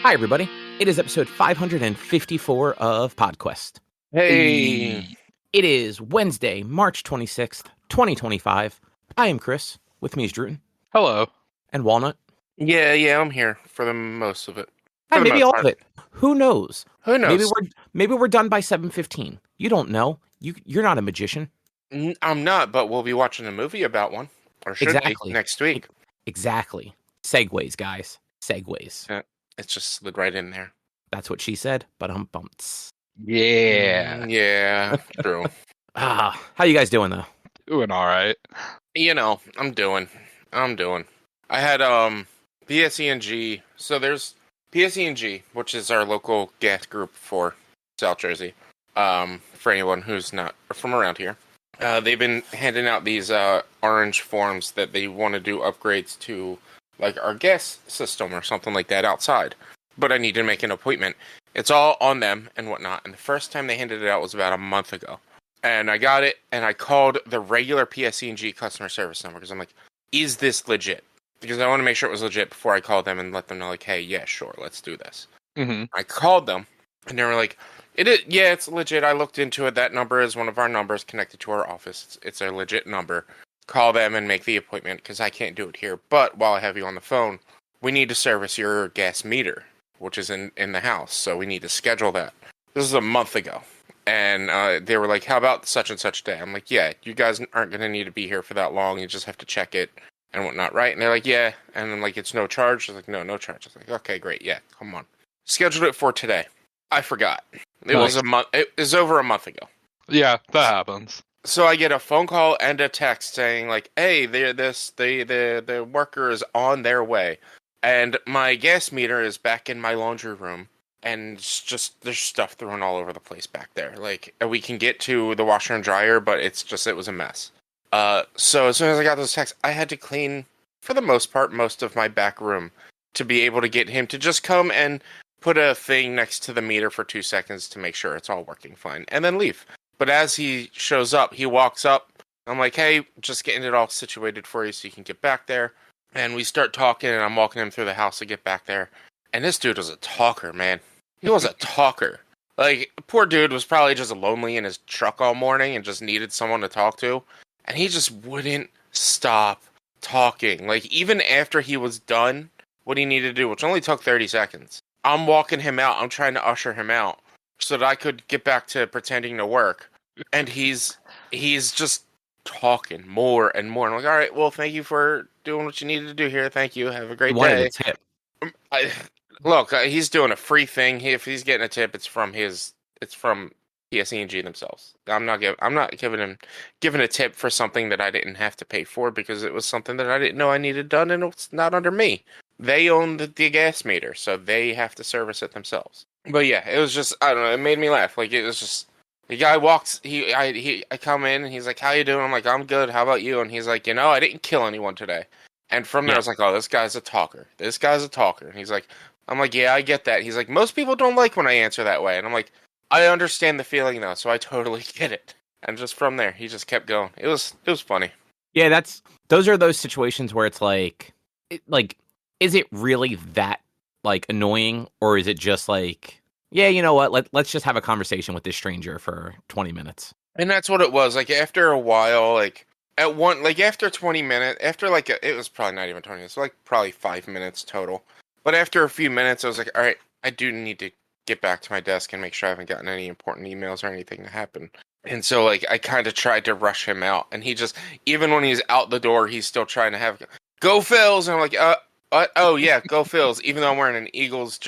Hi, everybody. It is episode 554 of PodQuest. Hey. It is Wednesday, March 26th, 2025. I am Chris. With me is Druten. Hello. And Walnut. Yeah, I'm here for the most of it. And maybe all of it. Who knows? Who knows? Maybe we're done by 7:15. You don't know. You're not a magician. I'm not, but we'll be watching a movie about one. Or should be next week. Exactly. Segues, guys. Segues. Yeah, it just slid right in there. That's what she said, but bumps. Yeah. Yeah, true. How you guys doing, though? Doing all right. You know, I'm doing. I had PSE&G. So there's PSE&G, which is our local gas group for South Jersey. For anyone who's not from around here. They've been handing out these orange forms that they want to do upgrades to, like, our gas system or something like that outside. But I need to make an appointment. It's all on them and whatnot. And the first time they handed it out was about a month ago. And I got it, and I called the regular PSE&G customer service number because I'm like, is this legit? Because I want to make sure it was legit before I called them and let them know, like, hey, yeah, sure, let's do this. Mm-hmm. I called them, and they were like, it's legit. I looked into it. That number is one of our numbers connected to our office. It's a legit number. Call them and make the appointment because I can't do it here. But while I have you on the phone, we need to service your gas meter, which is in the house. So we need to schedule that. This is a month ago. And they were like, how about such and such day? I'm like, yeah, you guys aren't going to need to be here for that long. You just have to check it and whatnot, right? And they're like, yeah. And then, like, it's no charge. I was like, no charge. I was like, okay, great. Yeah, come on. Scheduled it for today. I forgot. It was a month. It was over a month ago. Yeah, that happens. So I get a phone call and a text saying, like, hey, the worker is on their way. And my gas meter is back in my laundry room. And it's just, there's stuff thrown all over the place back there. Like, we can get to the washer and dryer, but it was a mess. So as soon as I got those texts, I had to clean, for the most part, most of my back room to be able to get him to just come and put a thing next to the meter for 2 seconds to make sure it's all working fine, and then leave. But as he shows up, he walks up. I'm like, hey, just getting it all situated for you so you can get back there. And we start talking, and I'm walking him through the house to get back there. And this dude was a talker, man. He was a talker. Like, poor dude was probably just lonely in his truck all morning and just needed someone to talk to. And he just wouldn't stop talking. Like, even after he was done what he needed to do, which only took 30 seconds. I'm walking him out. I'm trying to usher him out so that I could get back to pretending to work. And he's just talking more and more. And I'm like, all right, well, thank you for doing what you needed to do here. Thank you. Have a great day. Tip. Look, he's doing a free thing. If he's getting a tip, it's from PSE&G themselves. I'm not giving a tip for something that I didn't have to pay for because it was something that I didn't know I needed done, and it's not under me. They own the gas meter, so they have to service it themselves. But yeah, it was just, I don't know, it made me laugh. Like, it was just, the guy walks, I come in, and he's like, how you doing? I'm like, I'm good, how about you? And he's like, I didn't kill anyone today. And from there, I was like, oh, this guy's a talker. And he's like, I'm like, yeah, I get that. He's like, most people don't like when I answer that way. And I'm like, I understand the feeling, though, so I totally get it. And just from there, he just kept going. It was funny. Yeah, those are those situations where it's like, is it really that, like, annoying, or is it just like, yeah, you know what, let's just have a conversation with this stranger for 20 minutes? And that's what it was. Like, after a while, like, after 20 minutes, it was probably not even 20 minutes, like, probably 5 minutes total. But after a few minutes, I was like, all right, I do need to get back to my desk and make sure I haven't gotten any important emails or anything to happen. And so, like, I kind of tried to rush him out. And he just, even when he's out the door, he's still trying to have, go Phils! And I'm like, oh yeah, go Phils, even though I'm wearing an Eagles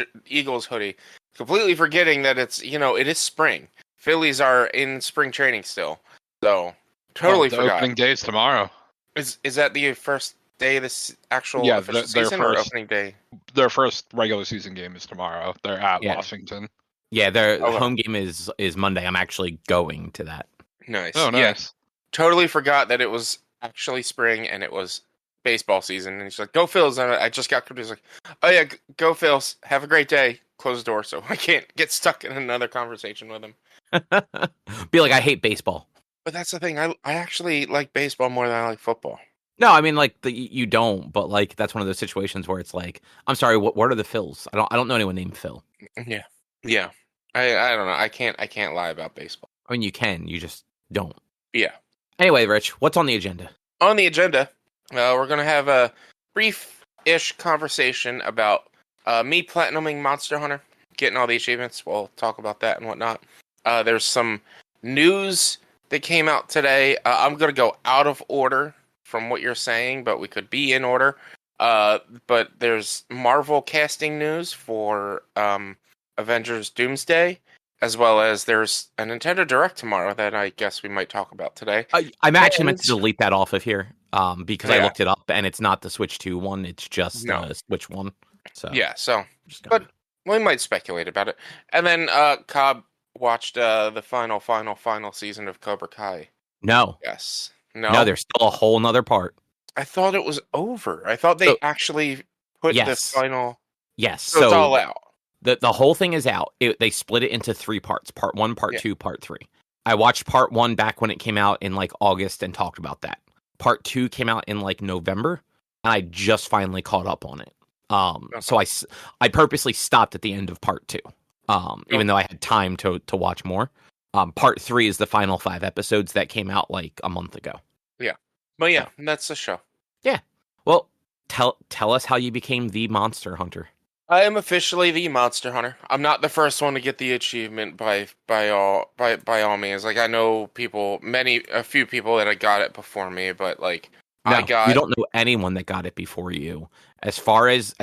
hoodie. Completely forgetting that it is spring. Phillies are in spring training still. So, totally the forgot. Opening day is tomorrow. Is that the first day of this actual official their season or opening day? Their first regular season game is tomorrow. They're at Washington. Yeah, their home game is Monday. I'm actually going to that. Nice. Oh, nice. Yeah. Totally forgot that it was actually spring and it was baseball season. And he's like, go Phils. And I just got confused. Like, oh yeah, go Phils. Have a great day. Close the door so I can't get stuck in another conversation with him. Be like, I hate baseball. But that's the thing. I actually like baseball more than I like football. No, I mean like you don't, but like that's one of those situations where it's like, I'm sorry, what are the Phils? I don't know anyone named Phil. Yeah, yeah. I don't know. I can't lie about baseball. I mean, you can, you just don't. Yeah. Anyway, Rich, what's on the agenda? On the agenda, we're gonna have a brief-ish conversation about me platinuming Monster Hunter, getting all the achievements. We'll talk about that and whatnot. There's some news that came out today. I'm gonna go out of order from what you're saying, but we could be in order. But there's Marvel casting news for Avengers Doomsday, as well as there's a Nintendo Direct tomorrow that I guess we might talk about today. I'm actually meant to delete that off of here because I Yeah. looked it up and it's not the Switch 2 one, it's just No. the Switch 1. So Yeah, so just gonna- but we might speculate about it. And then Cobb watched the final season of Cobra Kai. no, Yes. no, there's still a whole nother part. I thought it was over. I thought they So- actually put the Yes. final. Yes, So it's all out. The whole thing is out. They split it into 3 parts: part 1, part Yeah. 2, part 3. I watched part 1 back when it came out in like August and talked about that. Part 2 came out in like November, and I just finally caught up on it. So I purposely stopped at the end of part 2, even though I had time to watch more. Part 3 is the final 5 episodes that came out like a month ago. But yeah, that's the show. Well, tell us how you became the Monster Hunter. I am officially the Monster Hunter. I'm not the first one to get the achievement by all means. Like I know a few people that have got it before me, but like No, I got you don't know anyone that got it before you. As far as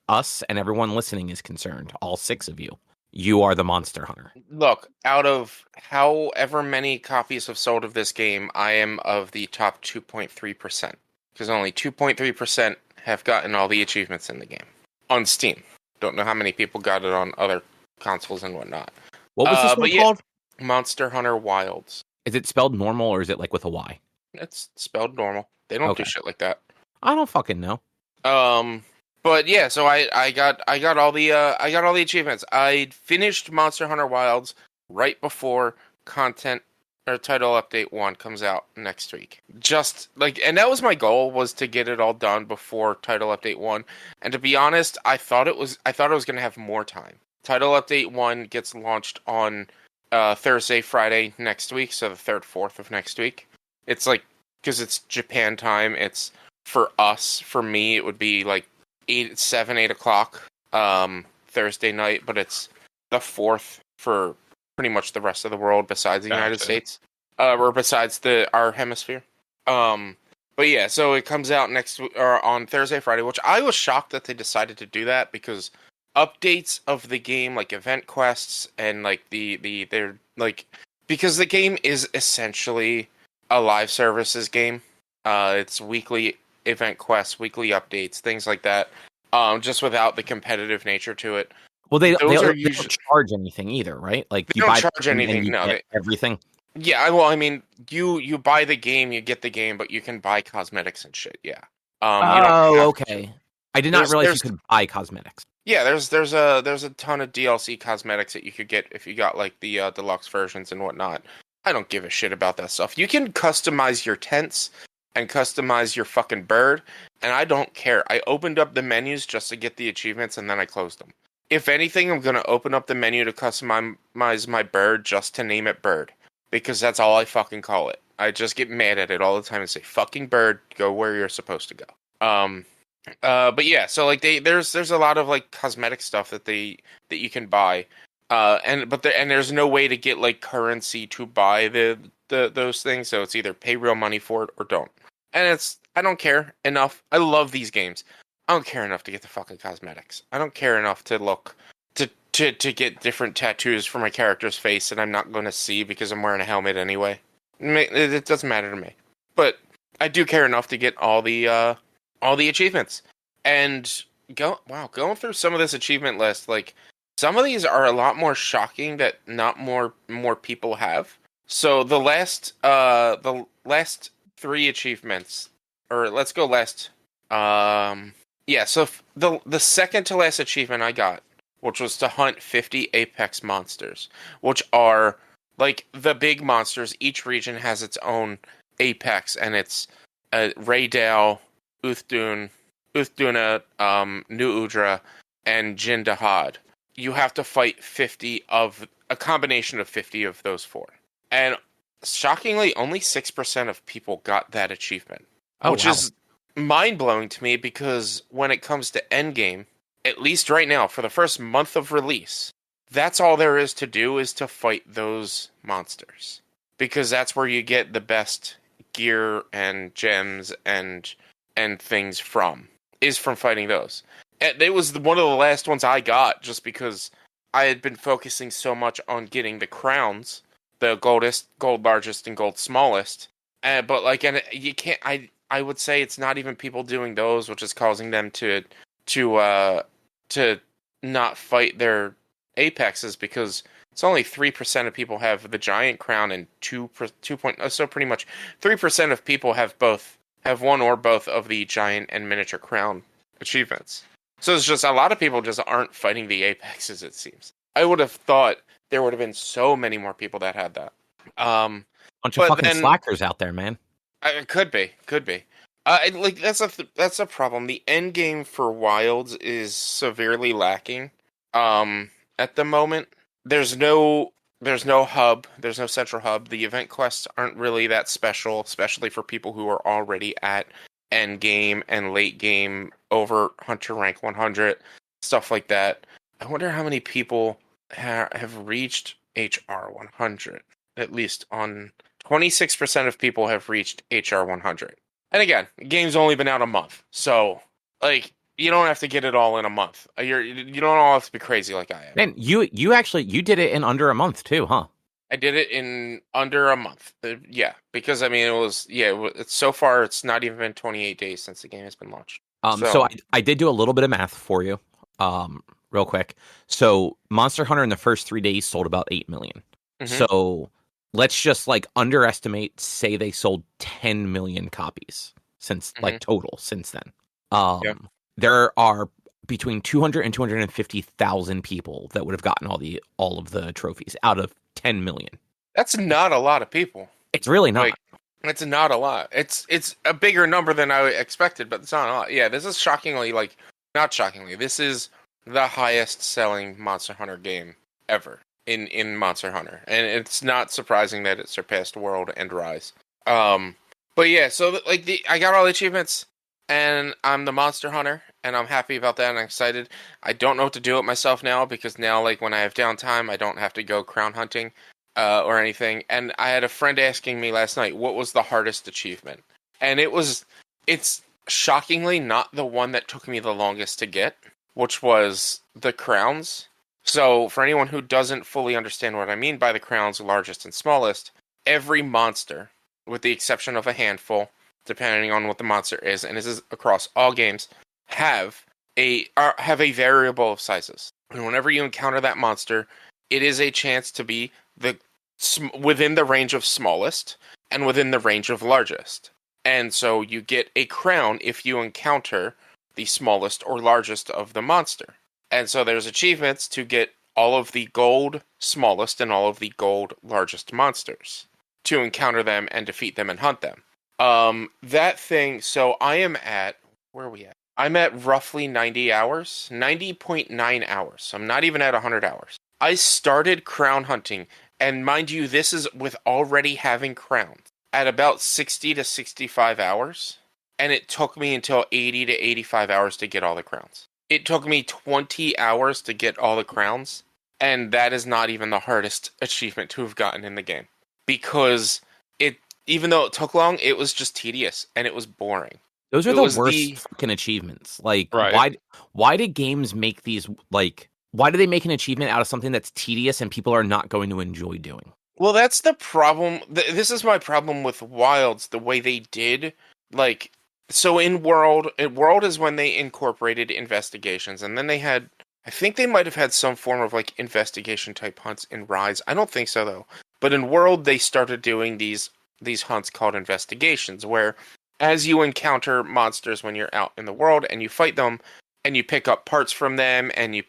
us and everyone listening is concerned, all 6 of you, you are the Monster Hunter. Look, out of however many copies have sold of this game, I am of the top 2.3%. Because only 2.3% have gotten all the achievements in the game. On Steam. Don't know how many people got it on other consoles and whatnot. What was this one but yeah. called? Monster Hunter Wilds. Is it spelled normal or is it like with a Y? It's spelled normal. They don't do Okay. shit like that. I don't fucking know. But yeah, so I got all the achievements. I finished Monster Hunter Wilds right before content or title update 1 comes out next week. Just like, and that was my goal, was to get it all done before title update 1. And to be honest, I thought it was going to have more time. Title update 1 gets launched on Thursday, Friday next week, so the 3rd, 4th of next week. It's like, because it's Japan time, it's for us, for me, it would be like 8 o'clock Thursday night, but it's the 4th for pretty much the rest of the world besides the United States, or besides our hemisphere. But yeah, so it comes out on Thursday, Friday, which I was shocked that they decided to do that, because updates of the game, like event quests and like they're like, because the game is essentially a live services game. It's weekly event quests, weekly updates, things like that. Just without the competitive nature to it. Well, they Those are don't charge anything either, right? Like They don't charge anything. No, everything. Yeah, well, I mean, you buy the game, you get the game, but you can buy cosmetics and shit. Yeah. You don't have okay. to. I did not realize you could buy cosmetics. Yeah, there's a ton of DLC cosmetics that you could get if you got like the deluxe versions and whatnot. I don't give a shit about that stuff. You can customize your tents and customize your fucking bird, and I don't care. I opened up the menus just to get the achievements, and then I closed them. If anything, I'm gonna open up the menu to customize my bird just to name it Bird, because that's all I fucking call it. I just get mad at it all the time and say, "Fucking Bird, go where you're supposed to go." But yeah, so like there's a lot of like cosmetic stuff that you can buy, and there's no way to get like currency to buy those things, so it's either pay real money for it or don't. And I don't care enough. I love these games. I don't care enough to get the fucking cosmetics. I don't care enough to look to get different tattoos for my character's face that I'm not going to see because I'm wearing a helmet anyway. It doesn't matter to me. But I do care enough to get all the achievements. And going through some of this achievement list, like some of these are a lot more shocking that not more people have. So the last 3 achievements, or let's go last. So the second to last achievement I got, which was to hunt 50 apex monsters, which are like the big monsters. Each region has its own apex, and it's Raydale, Uthdun, Uthduna, New Udra, and Jindahad. You have to fight 50 of a combination of 50 of those four. And shockingly, only 6% of people got that achievement, which is mind-blowing to me because when it comes to endgame, at least right now, for the first month of release, that's all there is to do is to fight those monsters. Because that's where you get the best gear and gems and things from, is from fighting those. And it was one of the last ones I got just because I had been focusing so much on getting the crowns, the gold largest, and gold smallest. But like, and you can't. I would say it's not even people doing those, which is causing them to not fight their apexes because it's only 3% of people have the giant crown and 2 so pretty much 3% of people have one or both of the giant and miniature crown achievements. So it's just a lot of people just aren't fighting the apexes, it seems. I would have thought there would have been so many more people that had that. Bunch of fucking slackers out there, man. It could be. Like that's a problem. The end game for Wilds is severely lacking. At the moment, there's no hub. There's no central hub. The event quests aren't really that special, especially for people who are already at end game and late game over Hunter rank 100, stuff like that. I wonder how many people have reached HR 100. At least on 26% of people have reached HR 100. And again, the game's only been out a month, so like you don't have to get it all in a month. You don't all have to be crazy like I am. Man, you did it in under a month too, huh? I did it in under a month. Yeah, because I mean it's so far it's not even been 28 days since the game has been launched. So I did do a little bit of math for you, real quick. So Monster Hunter in the first 3 days sold about 8 million. Mm-hmm. So let's just like underestimate, say they sold 10 million copies since like total since then. There are between 200 and 250,000 people that would have gotten all of the trophies out of 10 million. That's not a lot of people. It's really not. Like, it's not a lot. It's a bigger number than I expected, but it's not a lot. Yeah, this is not shockingly, this is the highest selling Monster Hunter game ever in Monster Hunter. And it's not surprising that it surpassed World and Rise. But yeah, so like I got all the achievements and I'm the Monster Hunter and I'm happy about that and I'm excited. I don't know what to do with myself now because now like when I have downtime, I don't have to go crown hunting or anything. And I had a friend asking me last night, what was the hardest achievement? And it's shockingly not the one that took me the longest to get, which was the crowns. So for anyone who doesn't fully understand what I mean by the crowns, largest and smallest, every monster, with the exception of a handful, depending on what the monster is, and this is across all games, have a variable of sizes. And whenever you encounter that monster, it is a chance to be within the range of smallest and within the range of largest. And so you get a crown if you encounter the smallest or largest of the monster. And so there's achievements to get all of the gold smallest and all of the gold largest monsters to encounter them and defeat them and hunt them. That thing, so I am at, where are we at? I'm at roughly 90 hours, 90.9 hours. So I'm not even at 100 hours. I started crown hunting, and mind you, this is with already having crowns, at about 60 to 65 hours. And it took me until 80 to 85 hours to get all the crowns. It took me 20 hours to get all the crowns, and that is not even the hardest achievement to have gotten in the game. Because even though it took long, it was just tedious, and it was boring. Those are the worst fucking achievements. Like, right. Why do games make these, like, why do they make an achievement out of something that's tedious and people are not going to enjoy doing? Well, that's the problem. This is my problem with Wilds, the way they did, like... So in World is when they incorporated investigations, and then they had, I think they might have had some form of like investigation type hunts in Rise. I don't think so though. But in World, they started doing these hunts called investigations, where as you encounter monsters when you're out in the world and you fight them, and you pick up parts from them, and you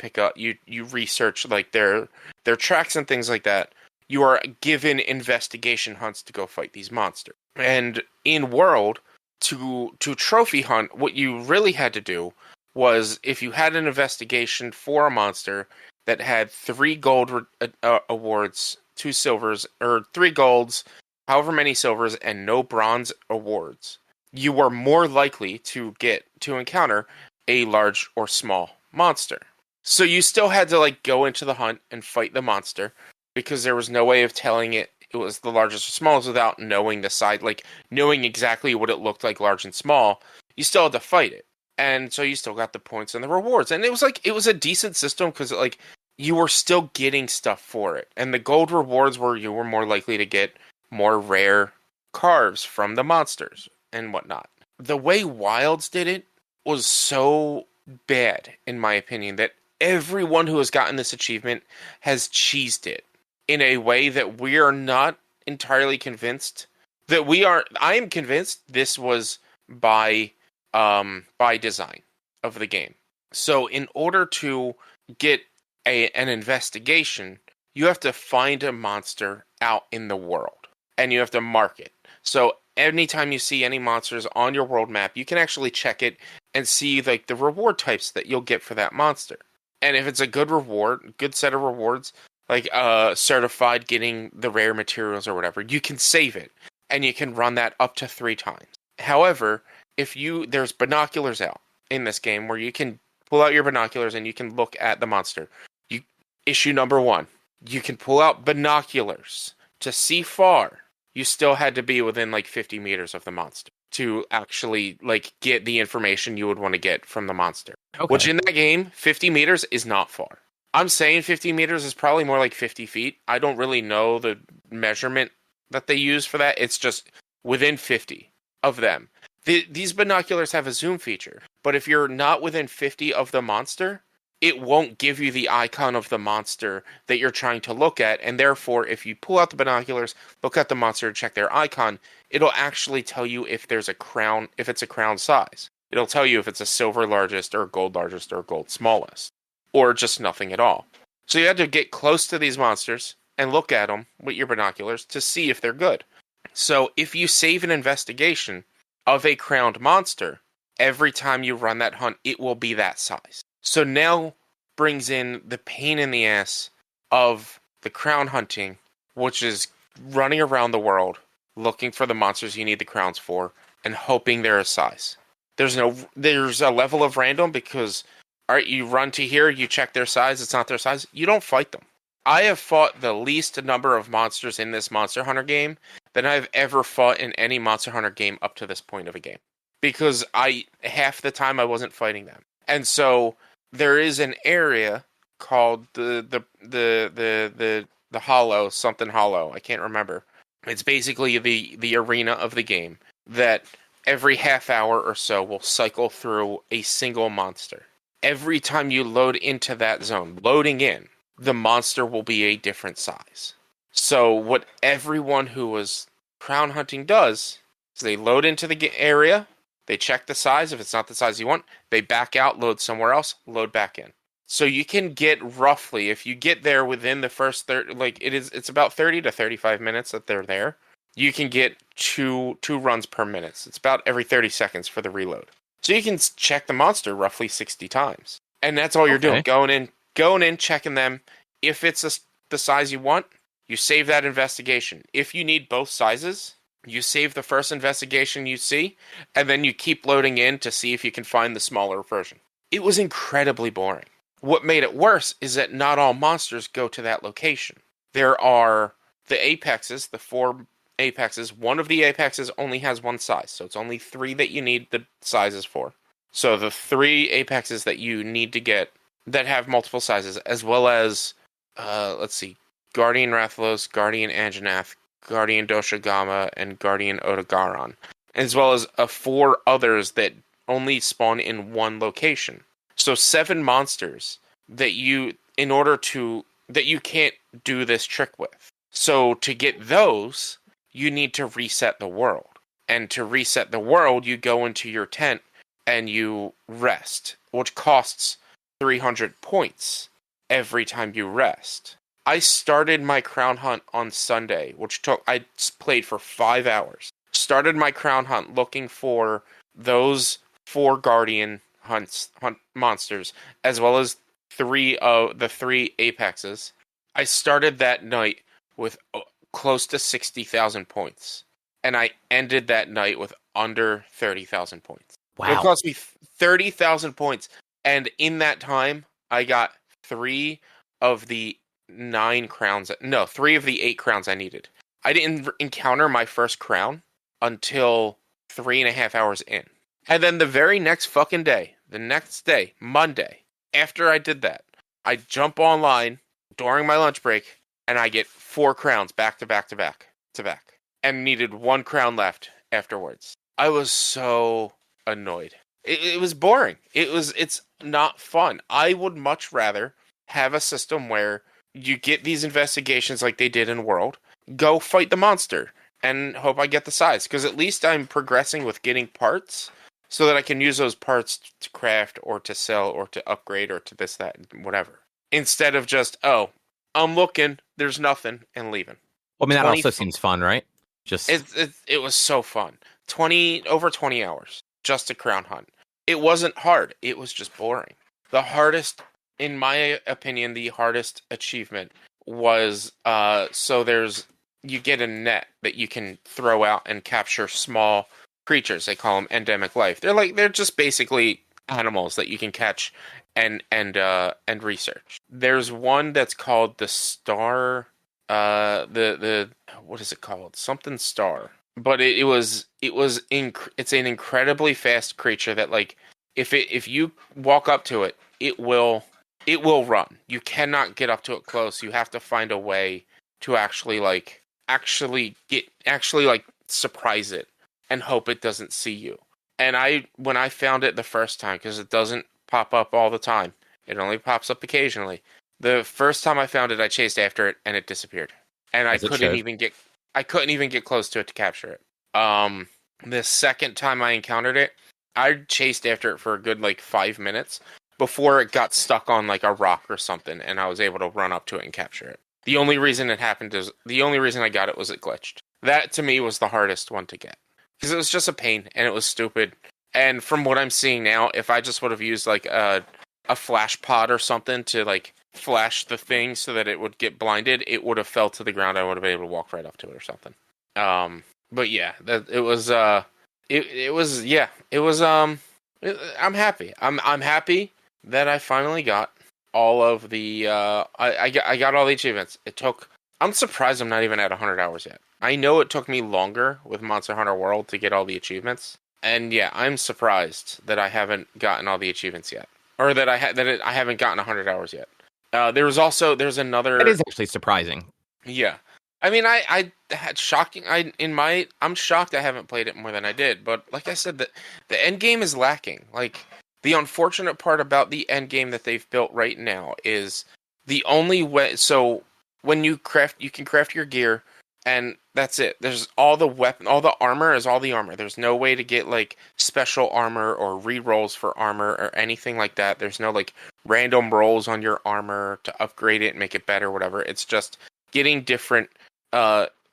research like their tracks and things like that, you are given investigation hunts to go fight these monsters. And in World, to trophy hunt, what you really had to do was, if you had an investigation for a monster that had 3 gold awards, 2 silvers, or 3 golds, however many silvers, and no bronze awards, you were more likely to encounter a large or small monster. So you still had to go into the hunt and fight the monster, because there was no way of telling it was the largest or smallest without knowing the size, knowing exactly what it looked like, large and small. You still had to fight it. And so you still got the points and the rewards. And it was a decent system, because you were still getting stuff for it. And the gold rewards were, you were more likely to get more rare carves from the monsters and whatnot. The way Wilds did it was so bad, in my opinion, that everyone who has gotten this achievement has cheesed it in a way that we are not entirely convinced that we are. I am convinced this was by design of the game. So in order to get an investigation, you have to find a monster out in the world, and you have to mark it. So anytime you see any monsters on your world map, you can actually check it and see the reward types that you'll get for that monster. And if it's a good reward, good set of rewards, certified getting the rare materials or whatever, you can save it, and you can run that up to 3 times. However, there's binoculars out in this game where you can pull out your binoculars and you can look at the monster. Issue number 1, you can pull out binoculars to see far. You still had to be within 50 meters of the monster to actually get the information you would want to get from the monster. Okay. Which in that game, 50 meters is not far. I'm saying 50 meters is probably more like 50 feet. I don't really know the measurement that they use for that. It's just within 50 of them. These binoculars have a zoom feature, but if you're not within 50 of the monster, it won't give you the icon of the monster that you're trying to look at, and therefore, if you pull out the binoculars, look at the monster, and check their icon, it'll actually tell you if there's a crown, if it's a crown size. It'll tell you if it's a silver largest, or gold largest, or gold smallest, or just nothing at all. So you had to get close to these monsters and look at them with your binoculars to see if they're good. So if you save an investigation of a crowned monster, every time you run that hunt, it will be that size. So now brings in the pain in the ass of the crown hunting, which is running around the world, looking for the monsters you need the crowns for, and hoping they're a size. There's a level of random, because, alright, you run to here, you check their size, it's not their size, you don't fight them. I have fought the least number of monsters in this Monster Hunter game than I've ever fought in any Monster Hunter game up to this point of a game. Because half the time I wasn't fighting them. And so there is an area called the Hollow, something Hollow, I can't remember. It's basically the arena of the game that every half hour or so will cycle through a single monster. Every time you load into that zone, loading in, the monster will be a different size. So what everyone who was crown hunting does is they load into the area, they check the size. If it's not the size you want, they back out, load somewhere else, load back in. So you can get roughly, if you get there within the first 30, it's about 30 to 35 minutes that they're there. You can get two runs per minute. It's about every 30 seconds for the reload. So you can check the monster roughly 60 times. And that's all you're doing. Going in, checking them. If it's the size you want, you save that investigation. If you need both sizes, you save the first investigation you see, and then you keep loading in to see if you can find the smaller version. It was incredibly boring. What made it worse is that not all monsters go to that location. There are the apexes, the 4 apexes. One of the apexes only has one size, so it's only 3 that you need the sizes for. So the 3 apexes that you need to get that have multiple sizes, as well as, Guardian Rathalos, Guardian Anjanath, Guardian Doshigama, and Guardian Odogaron, as well as 4 others that only spawn in one location. So 7 monsters that you can't do this trick with. So to get those, you need to reset the world. And to reset the world, you go into your tent and you rest, which costs 300 points every time you rest. I started my crown hunt on Sunday, I played for 5 hours. started my crown hunt looking for those 4 guardian hunt monsters, as well as 3 of the 3 apexes. I started that night with close to 60,000 points, and I ended that night with under 30,000 points. Wow. It cost me 30,000 points, and in that time, I got 3 of the 9 crowns. No, 3 of the 8 crowns I needed. I didn't encounter my first crown until 3.5 hours in. And then the very next fucking day, Monday, after I did that, I jump online during my lunch break, and I get 4 crowns back to back, and needed 1 crown left afterwards. I was so annoyed. It was boring. It's not fun. I would much rather have a system where you get these investigations like they did in World, go fight the monster, and hope I get the size, because at least I'm progressing with getting parts, so that I can use those parts to craft, or to sell, or to upgrade, or to this, that, whatever. Instead of just, oh, I'm looking, there's nothing, and leaving. Well, I mean, that also seems fun, right? Just It was so fun. Over 20 hours, just a crown hunt. It wasn't hard, it was just boring. The hardest, in my opinion, the hardest achievement was, you get a net that you can throw out and capture small creatures. They call them endemic life. They're just basically animals that you can catch and research. There's one that's called the star, what is it called? Something star. But it's an incredibly fast creature that, like, if you walk up to it, it will run. You cannot get up to it close. You have to find a way to actually surprise it and hope it doesn't see you. And when I found it the first time, because it doesn't pop up all the time, it only pops up occasionally. The first time I found it, I chased after it and it disappeared. And I couldn't even get close to it to capture it. The second time I encountered it, I chased after it for a good 5 minutes before it got stuck on a rock or something, and I was able to run up to it and capture it. The only reason I got it was it glitched. That to me was the hardest one to get, because it was just a pain and it was stupid. And from what I'm seeing now, if I just would have used a flash pod or something to flash the thing so that it would get blinded, it would have fell to the ground. I would have been able to walk right up to it or something. But yeah, I'm happy. I'm happy that I finally got all of the I got all the achievements. I'm surprised I'm not even at 100 hours yet. I know it took me longer with Monster Hunter World to get all the achievements. And yeah, I'm surprised that I haven't gotten all the achievements yet, or that I haven't gotten 100 hours yet. There's another. That is actually surprising. Yeah, I mean, I had shocking. I'm shocked I haven't played it more than I did. But like I said, the end game is lacking. The unfortunate part about the end game that they've built right now is the only way. So when you can craft your gear, and that's it. There's all the armor is all the armor. There's no way to get special armor or re-rolls for armor or anything like that. There's no random rolls on your armor to upgrade it and make it better, whatever. It's just getting different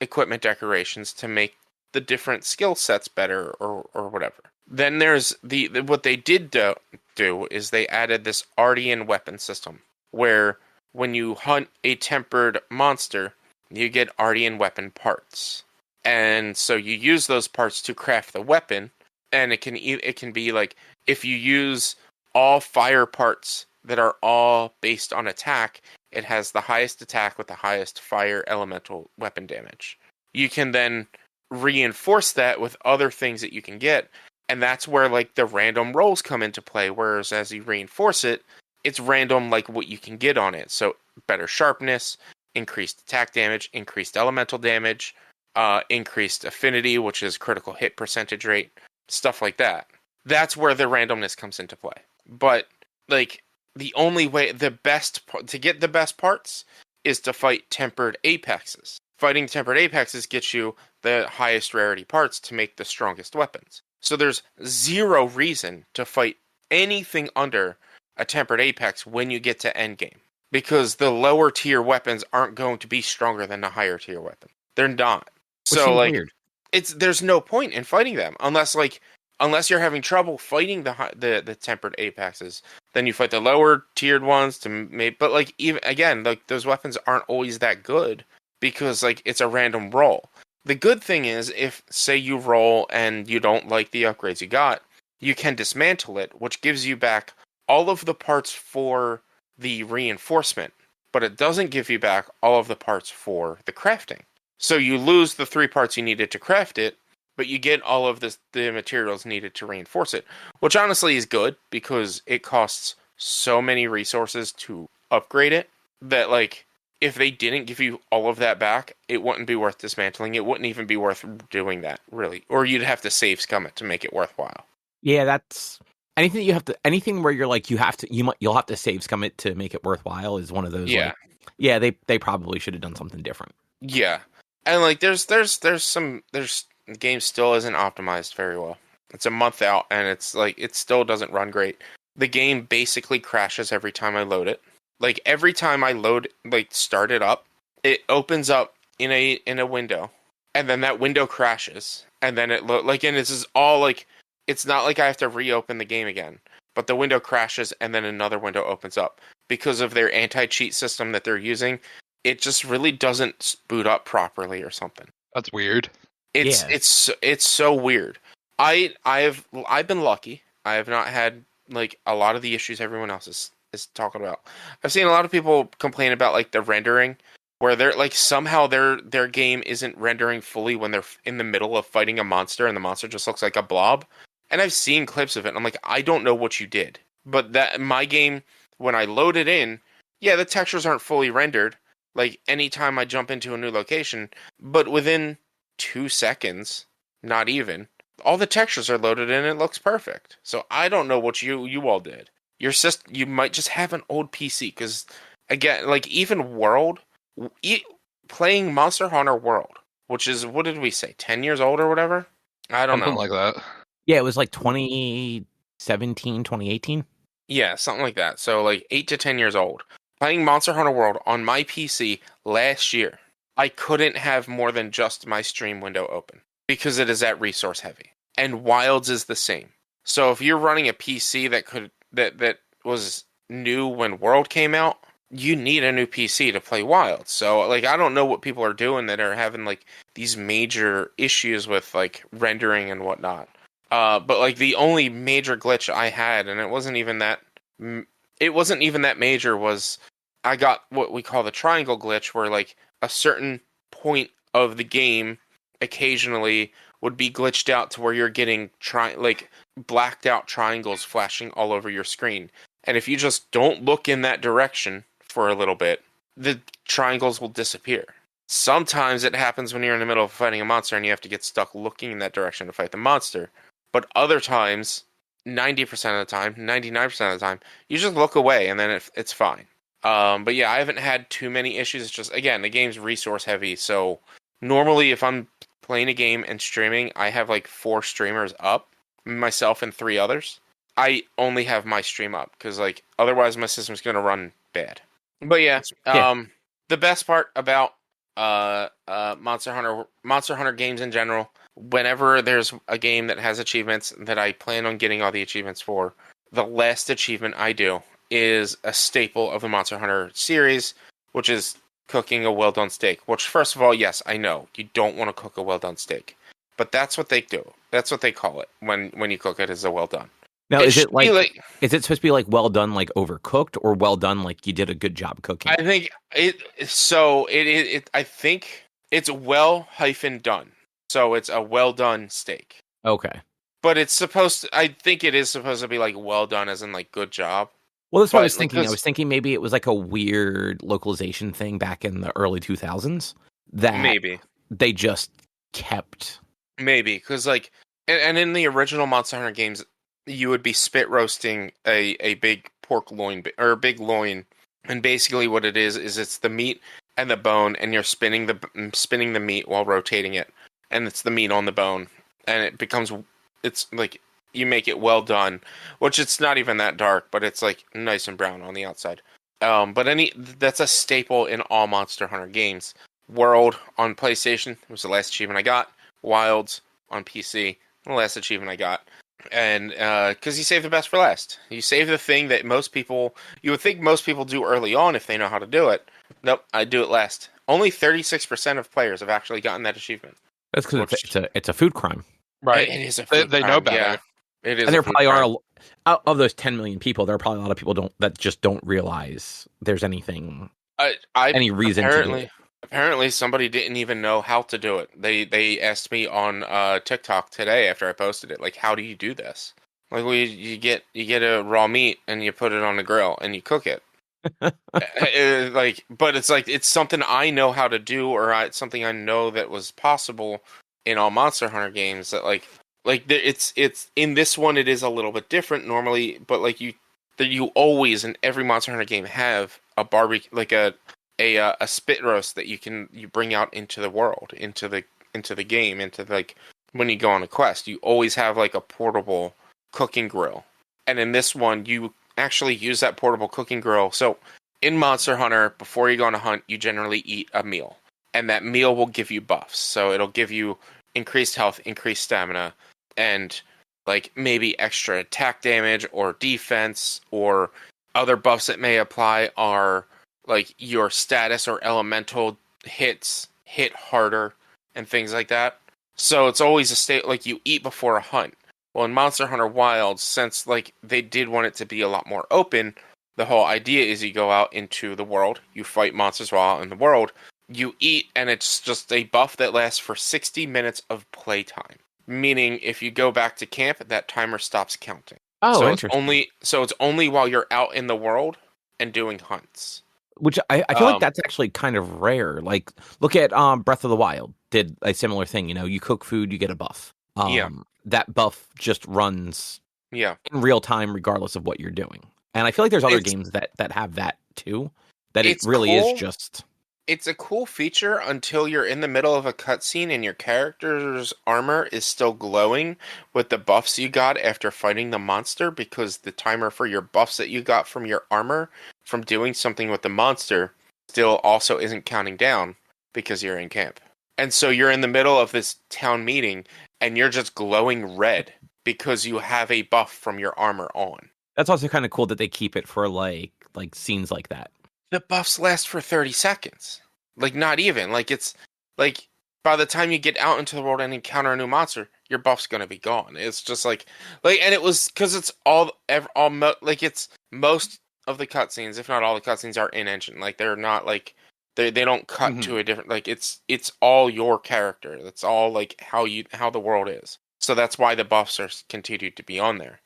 equipment decorations to make the different skill sets better or whatever. Then there's what they did do is they added this Ardian weapon system, where when you hunt a tempered monster, you get Ardian weapon parts. And so you use those parts to craft the weapon, and it can be if you use all fire parts that are all based on attack, it has the highest attack with the highest fire elemental weapon damage. You can then reinforce that with other things that you can get, and that's where the random rolls come into play, whereas as you reinforce it, it's random what you can get on it. So better sharpness, increased attack damage, increased elemental damage, increased affinity, which is critical hit percentage rate, stuff like that. That's where the randomness comes into play. But the only way, to get the best parts is to fight tempered apexes. Fighting tempered apexes gets you the highest rarity parts to make the strongest weapons. So there's zero reason to fight anything under a tempered apex when you get to endgame, because the lower tier weapons aren't going to be stronger than the higher tier weapon. They're not. So weird. there's no point in fighting them unless you're having trouble fighting the tempered apexes. Then you fight the lower tiered ones but like even again, like those weapons aren't always that good because like it's a random roll. The good thing is if say you roll and you don't like the upgrades you got, you can dismantle it, which gives you back all of the parts for the reinforcement, but it doesn't give you back all of the parts for the crafting. So you lose the 3 parts you needed to craft it, but you get all of the materials needed to reinforce it, which honestly is good because it costs so many resources to upgrade it that, like, if they didn't give you all of that back, it wouldn't be worth dismantling. It wouldn't even be worth doing that, really. Or you'd have to save scum it to make it worthwhile. Yeah, that's anything that you have to, anything where you're like, you'll have to save scum it to make it worthwhile is one of those. Yeah. Like, yeah, they probably should have done something different. Yeah. And like there's the game still isn't optimized very well. It's a month out and it's like it still doesn't run great. The game basically crashes every time I load it. Like every time I start it up, it opens up in a window and then that window crashes and then and this is all like it's not like I have to reopen the game again, but the window crashes and then another window opens up because of their anti-cheat system that they're using. It just really doesn't boot up properly or something. That's weird. It's so weird. I've been lucky. I have not had like a lot of the issues everyone else is talking about. I've seen a lot of people complain about like the rendering where they're like somehow their game isn't rendering fully when they're in the middle of fighting a monster and the monster just looks like a blob. And I've seen clips of it and I'm like, I don't know what you did. But that my game when I load it in, yeah, the textures aren't fully rendered. Like, anytime I jump into a new location, but within 2 seconds, not even, all the textures are loaded in and it looks perfect. So I don't know what you all did. You might just have an old PC, because, again, like, even World, playing Monster Hunter World, which is, what did we say, 10 years old or whatever? I don't know. Something like that. Yeah, it was like 2017, 2018. Yeah, something like that. So, like, 8 to 10 years old. Playing Monster Hunter World on my PC last year, I couldn't have more than just my stream window open because it is that resource heavy. And Wilds is the same. So if you're running a PC that was new when World came out, you need a new PC to play Wilds. So like I don't know what people are doing that are having like these major issues with like rendering and whatnot. But like the only major glitch I had, and it wasn't even that major, was I got what we call the triangle glitch, where like a certain point of the game occasionally would be glitched out to where you're getting blacked out triangles flashing all over your screen. And if you just don't look in that direction for a little bit, the triangles will disappear. Sometimes it happens when you're in the middle of fighting a monster and you have to get stuck looking in that direction to fight the monster. But other times, 90% of the time, 99% of the time, you just look away and then it's fine. But yeah, I haven't had too many issues. It's just, again, the game's resource heavy. So normally if I'm playing a game and streaming, I have like 4 streamers up, myself and 3 others. I only have my stream up because like otherwise my system's going to run bad. But yeah, the best part about Monster Hunter games in general, whenever there's a game that has achievements that I plan on getting all the achievements for, the last achievement I do is a staple of the Monster Hunter series, which is cooking a well-done steak. Which, first of all, yes, I know, you don't want to cook a well-done steak. But that's what they do. That's what they call it when you cook it, is a well-done. Now, is it is it supposed to be like well done, like overcooked, or well done, like you did a good job cooking? I think I think it's well hyphen done. So it's a well done steak. Okay. But I think it is supposed to be like well done as in like good job. Well, that's what I was thinking. I was thinking maybe it was like a weird localization thing back in the early 2000s that maybe they just kept. Maybe, because like, and in the original Monster Hunter games, you would be spit roasting a big pork loin or a big loin, and basically what it is it's the meat and the bone, and you're spinning the meat while rotating it, and it's the meat on the bone, and it's like you make it well done, which it's not even that dark, but it's like nice and brown on the outside. But that's a staple in all Monster Hunter games. World on PlayStation was the last achievement I got. Wilds on PC. The last achievement I got. And because you save the best for last. You save the thing that you would think most people do early on if they know how to do it. Nope, I do it last. Only 36% of players have actually gotten that achievement. That's because it's a food crime. Right. It is a food They crime, know better. Yeah. It is And there a food probably crime. of those 10 million people, there are probably a lot of people that just don't realize there's anything, any reason to do it. Apparently, somebody didn't even know how to do it. They asked me on TikTok today after I posted it, like, how do you do this? Like, you get a raw meat and you put it on the grill and you cook it. But it's something I know how to do, or it's something I know that was possible in all Monster Hunter games. That it's in this one it is a little bit different normally, but you always in every Monster Hunter game have a barbecue, like a spit roast that you bring out into the world, into the game, when you go on a quest. You always have like a portable cooking grill, and in this one you actually use that portable cooking grill. So in Monster Hunter, before you go on a hunt, you generally eat a meal, and that meal will give you buffs. So it'll give you increased health, increased stamina, and like maybe extra attack damage or defense, or other buffs that may apply are like your status or elemental hit harder and things like that. So it's always a state like you eat before a hunt. Well, in Monster Hunter Wilds, since like they did want it to be a lot more open, the whole idea is you go out into the world, you fight monsters while out in the world, you eat, and it's just a buff that lasts for 60 minutes of playtime. Meaning, if you go back to camp, that timer stops counting. Oh, so interesting. it's only while you're out in the world and doing hunts. Which I feel like that's actually kind of rare. Like, look at Breath of the Wild. Did a similar thing. You cook food, you get a buff. Yeah. That buff just runs in real time, regardless of what you're doing. And I feel like there's other games that have that too. That it really cool. is just. It's a cool feature until you're in the middle of a cutscene and your character's armor is still glowing with the buffs you got after fighting the monster, because the timer for your buffs that you got from your armor from doing something with the monster still also isn't counting down because you're in camp. And so you're in the middle of this town meeting and you're just glowing red because you have a buff from your armor on. That's also kind of cool that they keep it for like scenes like that. The buffs last for 30 seconds. Like, not even. Like, it's like by the time you get out into the world and encounter a new monster, your buff's gonna be gone. It's just like, and it was because it's it's most of the cutscenes, if not all the cutscenes, are in engine. Like, they're not like they don't cut to a different, like, it's all your character. That's all like how the world is. So that's why the buffs are continued to be on there.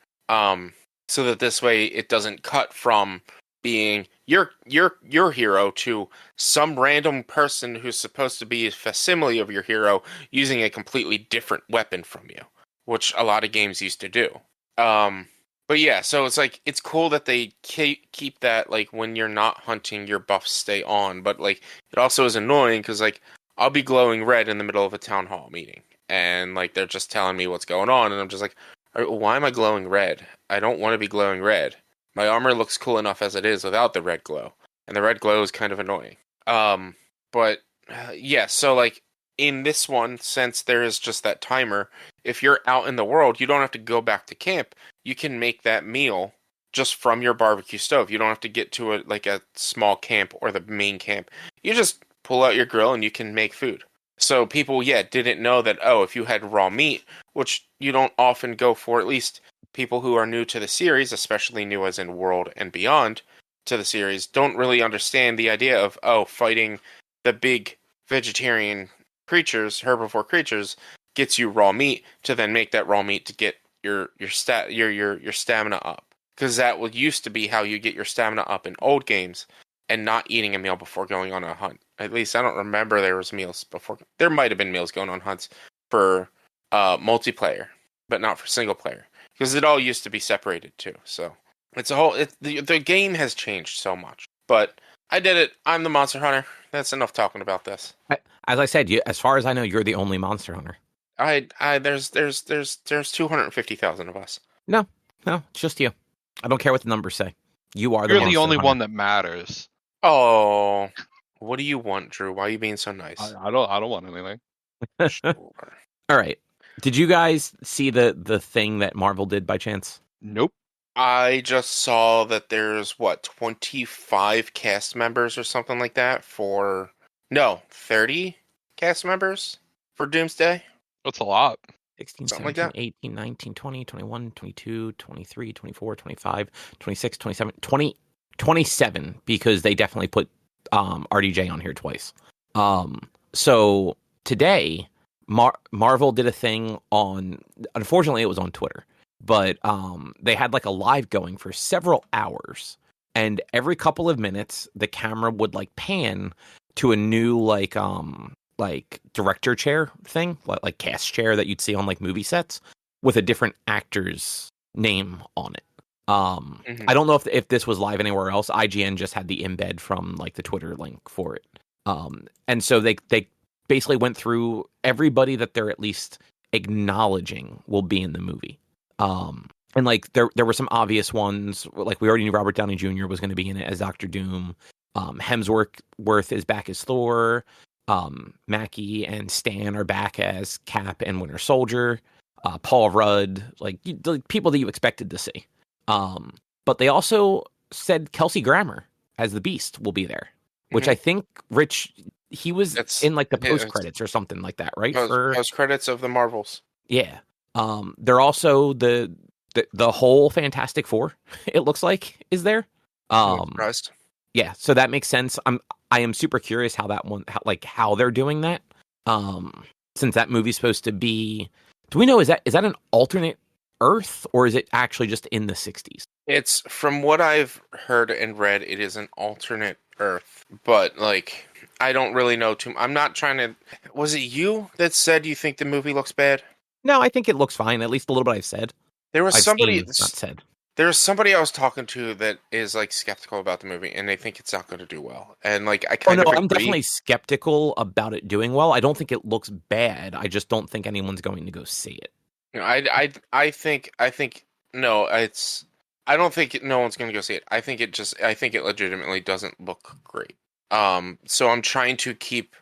So that this way it doesn't cut from being your hero to some random person who's supposed to be a facsimile of your hero using a completely different weapon from you, which a lot of games used to do. But yeah, so it's like, it's cool that they keep that, like, when you're not hunting, your buffs stay on, but like, it also is annoying because, like, I'll be glowing red in the middle of a town hall meeting, and like, they're just telling me what's going on, and I'm just like, why am I glowing red? I don't want to be glowing red. My armor looks cool enough as it is without the red glow, and the red glow is kind of annoying. Yeah, so like in this one, since there is just that timer, if you're out in the world, you don't have to go back to camp. You can make that meal just from your barbecue stove. You don't have to get to a small camp or the main camp. You just pull out your grill and you can make food. So people, didn't know that, if you had raw meat, which you don't often go for, at least people who are new to the series, especially new as in World and Beyond to the series, don't really understand the idea of, fighting the big vegetarian creatures, herbivore creatures, gets you raw meat to then make that raw meat to get your stamina up. Because that used to be how you get your stamina up in old games, and not eating a meal before going on a hunt. At least I don't remember there was meals before. There might have been meals going on hunts for multiplayer, but not for single player. Because it all used to be separated too. So it's the game has changed so much. But I did it. I'm the Monster Hunter. That's enough talking about this. As I said, as far as I know, you're the only Monster Hunter. There's 250,000 of us. No, it's just you. I don't care what the numbers say. You're the only one that matters. Oh, what do you want, Drew? Why are you being so nice? I don't want anything. Sure. All right. Did you guys see the thing that Marvel did by chance? Nope. I just saw that there's 25 cast members or something like that for no, 30 cast members for Doomsday, That's a lot. 16, something like 17, that. 18, 19, 20, 21, 22, 23, 24, 25, 26, 27, 20, 27, because they definitely put RDJ on here twice. So today, Marvel did a thing on, unfortunately, it was on Twitter, but they had like a live going for several hours. And every couple of minutes, the camera would like pan to a new like director chair thing, like cast chair that you'd see on like movie sets with a different actor's name on it. I don't know if this was live anywhere else. IGN just had the embed from like the Twitter link for it. And so they basically went through everybody that they're at least acknowledging will be in the movie. And like there were some obvious ones, like we already knew Robert Downey Jr. was going to be in it as Doctor Doom. Hemsworth is back as Thor. Mackie and Stan are back as Cap and Winter Soldier. Paul Rudd, like the people that you expected to see. But they also said Kelsey Grammer as the Beast will be there, which I think Rich, he was in like the post credits or something like that, right? Post credits of the Marvels. Yeah. They're also the whole Fantastic Four, it looks like, is there. Surprised. Yeah, so that makes sense. I am super curious how that one, how they're doing that. Since that movie's supposed to be, do we know, is that an alternate Earth, or is it actually just in the 60s? It's, from what I've heard and read, it is an alternate Earth, but like I don't really know too. I'm not trying to. Was it you that said you think the movie looks bad? No, I think it looks fine. At least a little bit I've said. There was somebody, seen, not said. There's somebody I was talking to that is like skeptical about the movie, and they think it's not going to do well. And like I kind of agree. I'm definitely skeptical about it doing well. I don't think it looks bad. I just don't think anyone's going to go see it. You know, I think no, it's. I don't think no one's going to go see it. I think it legitimately doesn't look great. So I'm trying to keep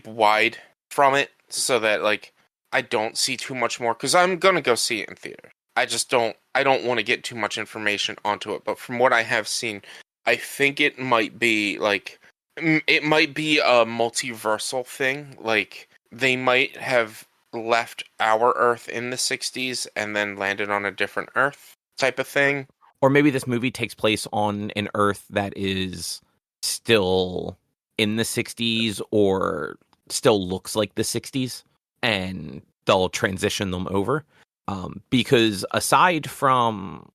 wide from it so that like I don't see too much more, because I'm going to go see it in theater. I don't want to get too much information onto it, but from what I have seen, I think it might be like, it might be a multiversal thing. Like they might have left our Earth in the 60s and then landed on a different Earth type of thing. Or maybe this movie takes place on an Earth that is still in the 60s or still looks like the 60s, and they'll transition them over. Because aside from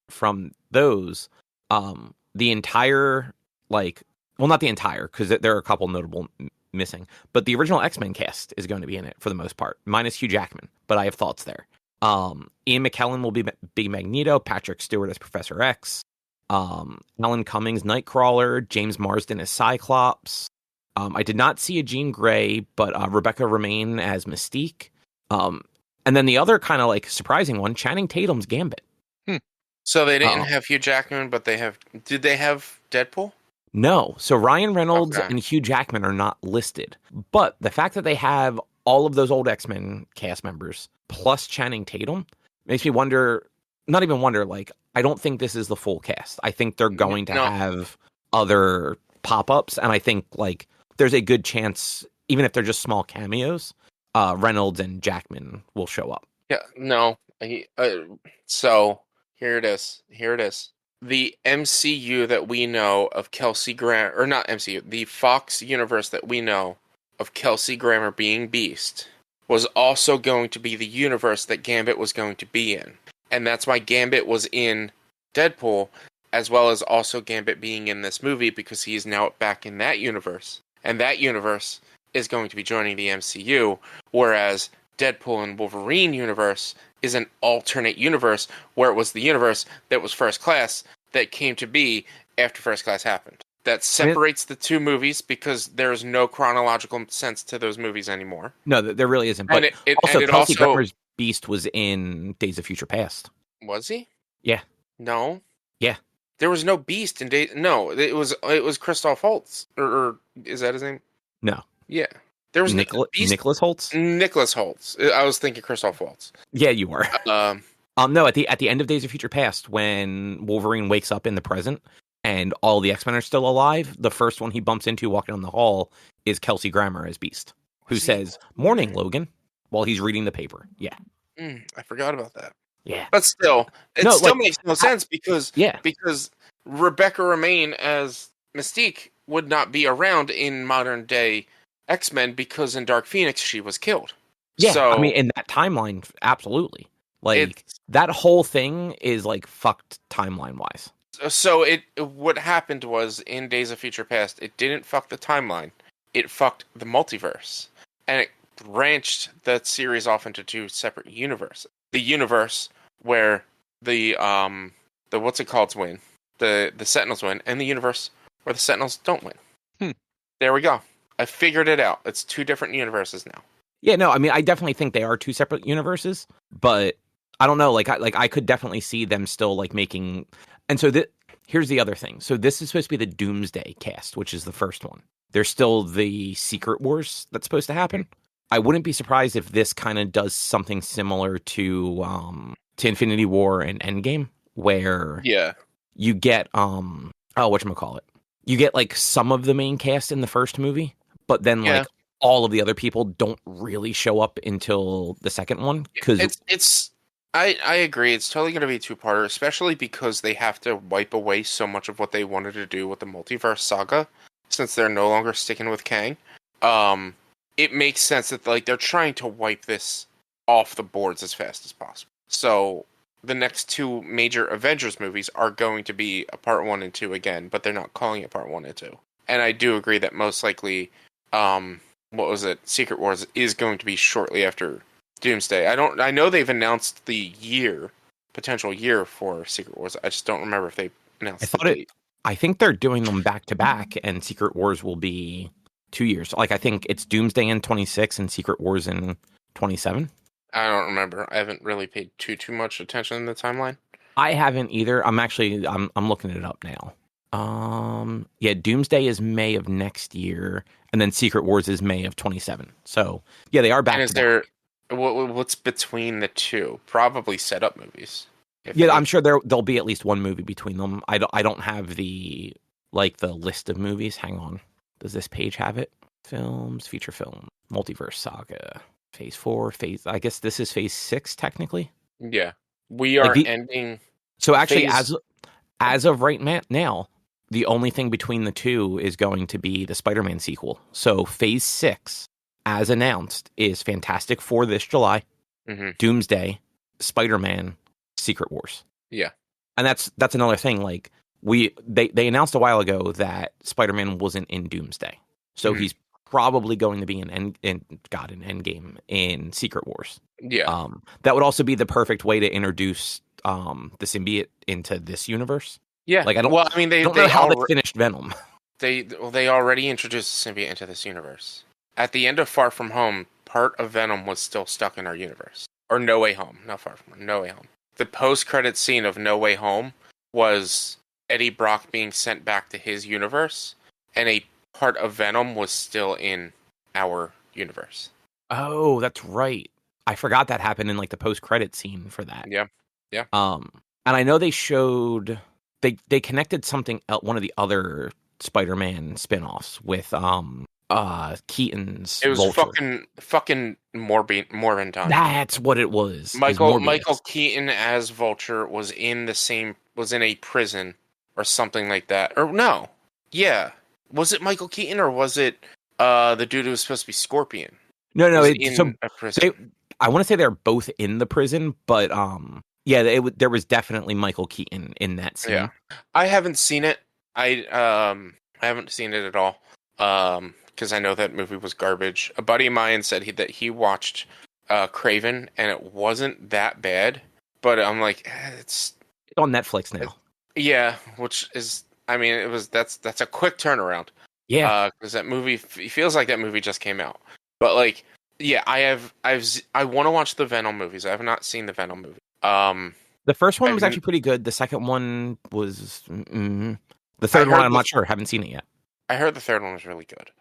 those, the entire, like, well, not the entire, because there are a couple notable missing, but the original X-Men cast is going to be in it for the most part, minus Hugh Jackman, but I have thoughts there. Ian McKellen will be Magneto, Patrick Stewart as Professor X, Alan Cummings, Nightcrawler, James Marsden as Cyclops. I did not see a Jean Grey, but Rebecca Romijn as Mystique. And then the other kind of like surprising one, Channing Tatum's Gambit. So they didn't have Hugh Jackman, but did they have Deadpool? No. So Ryan Reynolds and Hugh Jackman are not listed. But the fact that they have all of those old X-Men cast members plus Channing Tatum makes me wonder, not even wonder, like, I don't think this is the full cast. I think they're going to have other pop-ups, and I think like there's a good chance, even if they're just small cameos, Reynolds and Jackman will show up. Yeah, no. So here it is. The MCU that we know of Kelsey Grammer, or not MCU, the Fox universe that we know of Kelsey Grammer being Beast was also going to be the universe that Gambit was going to be in. And that's why Gambit was in Deadpool, as well as also Gambit being in this movie, because he is now back in that universe. And that universe is going to be joining the MCU, whereas Deadpool and Wolverine universe is an alternate universe where it was the universe that was First Class that came to be after First Class happened. That separates the two movies because there's no chronological sense to those movies anymore. No, there really isn't. But Kelsey Grammer's Beast was in Days of Future Past. Was he? Yeah. No. Yeah. There was no Beast in Days. No, it was Christoph Waltz. Or is that his name? No. Yeah. There was Nicholas Holtz. Nicholas Holtz. I was thinking Christoph Waltz. Yeah, you are. Um, No, at the end of Days of Future Past, when Wolverine wakes up in the present and all the X-Men are still alive, the first one he bumps into walking down the hall is Kelsey Grammer as Beast, who says, "Morning, Logan," while he's reading the paper. Yeah. I forgot about that. Yeah. But still, makes no sense because Rebecca Romijn as Mystique would not be around in modern day X-Men because in Dark Phoenix she was killed. Yeah, so, I mean, in that timeline, absolutely. Like, that whole thing is, like, fucked timeline-wise. So, what happened was, in Days of Future Past, it didn't fuck the timeline. It fucked the multiverse. And it branched that series off into two separate universes. The universe where the what's it called win, the Sentinels win, and the universe where the Sentinels don't win. There we go. I figured it out. It's two different universes now. Yeah, no, I mean, I definitely think they are two separate universes, but I don't know. I could definitely see them still like making. And so here's the other thing. So this is supposed to be the Doomsday cast, which is the first one. There's still the Secret Wars that's supposed to happen. I wouldn't be surprised if this kind of does something similar to Infinity War and Endgame, where you get whatchamacallit. You get like some of the main cast in the first movie, but then like all of the other people don't really show up until the second one. Because I agree. It's totally going to be a two-parter, especially because they have to wipe away so much of what they wanted to do with the multiverse saga, since they're no longer sticking with Kang. It makes sense that like they're trying to wipe this off the boards as fast as possible. So the next two major Avengers movies are going to be a part 1 and 2 again, but they're not calling it part 1 and 2. And I do agree that most likely, Secret Wars is going to be shortly after Doomsday. I know they've announced the potential year for Secret Wars. I just don't remember if they announced I think they're doing them back to back, and Secret Wars will be 2 years. Like, I think it's Doomsday in 26 and Secret Wars in 27. I don't remember. I haven't really paid too much attention in the timeline. I haven't either. I'm looking it up now. Doomsday is May of next year, and then Secret Wars is May of 27. So yeah, they are back. And is there what's between the two? Probably setup movies. Yeah, I'm sure there'll be at least one movie between them. I don't have the list of movies. Hang on. Does this page have it? Films, feature film, multiverse saga, phase 4, I guess this is phase 6 technically. Yeah. We are ending. So actually as of right now, the only thing between the two is going to be the Spider-Man sequel. So phase 6, as announced, is Fantastic Four this July, Doomsday, Spider-Man, Secret Wars. Yeah. And that's another thing. Like they announced a while ago that Spider-Man wasn't in Doomsday. So he's probably going to be in Endgame in Secret Wars. Yeah. That would also be the perfect way to introduce the symbiote into this universe. Yeah. Like, they don't know how they finished Venom. They already introduced the symbiote into this universe. At the end of Far From Home, part of Venom was still stuck in our universe. Or No Way Home. Not Far From Home. No Way Home. The post-credit scene of No Way Home was Eddie Brock being sent back to his universe, and a part of Venom was still in our universe. Oh, that's right. I forgot that happened in like the post-credit scene for that. Yeah. Yeah. And I know they showed they connected something one of the other Spider-Man spin-offs with Keaton's It was Vulture. fucking Morbin time. That's what it was. Michael Keaton as Vulture was in a prison or something like that. Or no. Yeah. Was it Michael Keaton or was it the dude who was supposed to be Scorpion? No, a prison. I want to say they're both in the prison, but there was definitely Michael Keaton in that scene. Yeah. I haven't seen it. I haven't seen it at all. Because I know that movie was garbage. A buddy of mine said that he watched Craven and it wasn't that bad. But I'm like, it's on Netflix now. Yeah, which is, I mean, that's a quick turnaround. Yeah, because that movie feels like that movie just came out. But like, yeah, I want to watch the Venom movies. I have not seen the Venom movie. The first one was actually pretty good. The second one was the third one. I'm not sure. Haven't seen it yet. I heard the third one was really good.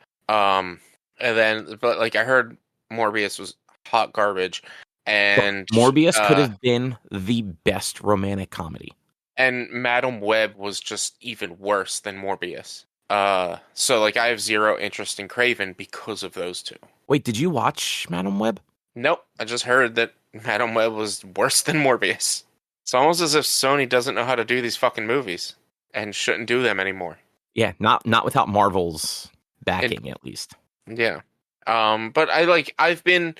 And then, but like I heard Morbius was hot garbage, Look, and Morbius could have been the best romantic comedy. and Madam Web was just even worse than Morbius. So like I have zero interest in Craven because of those two. Wait, did you watch Madam Web? Nope, I just heard that Madam Web was worse than Morbius. It's almost as if Sony doesn't know how to do these fucking movies and shouldn't do them anymore. Yeah, not without Marvel's backing, at least. Yeah. But I've been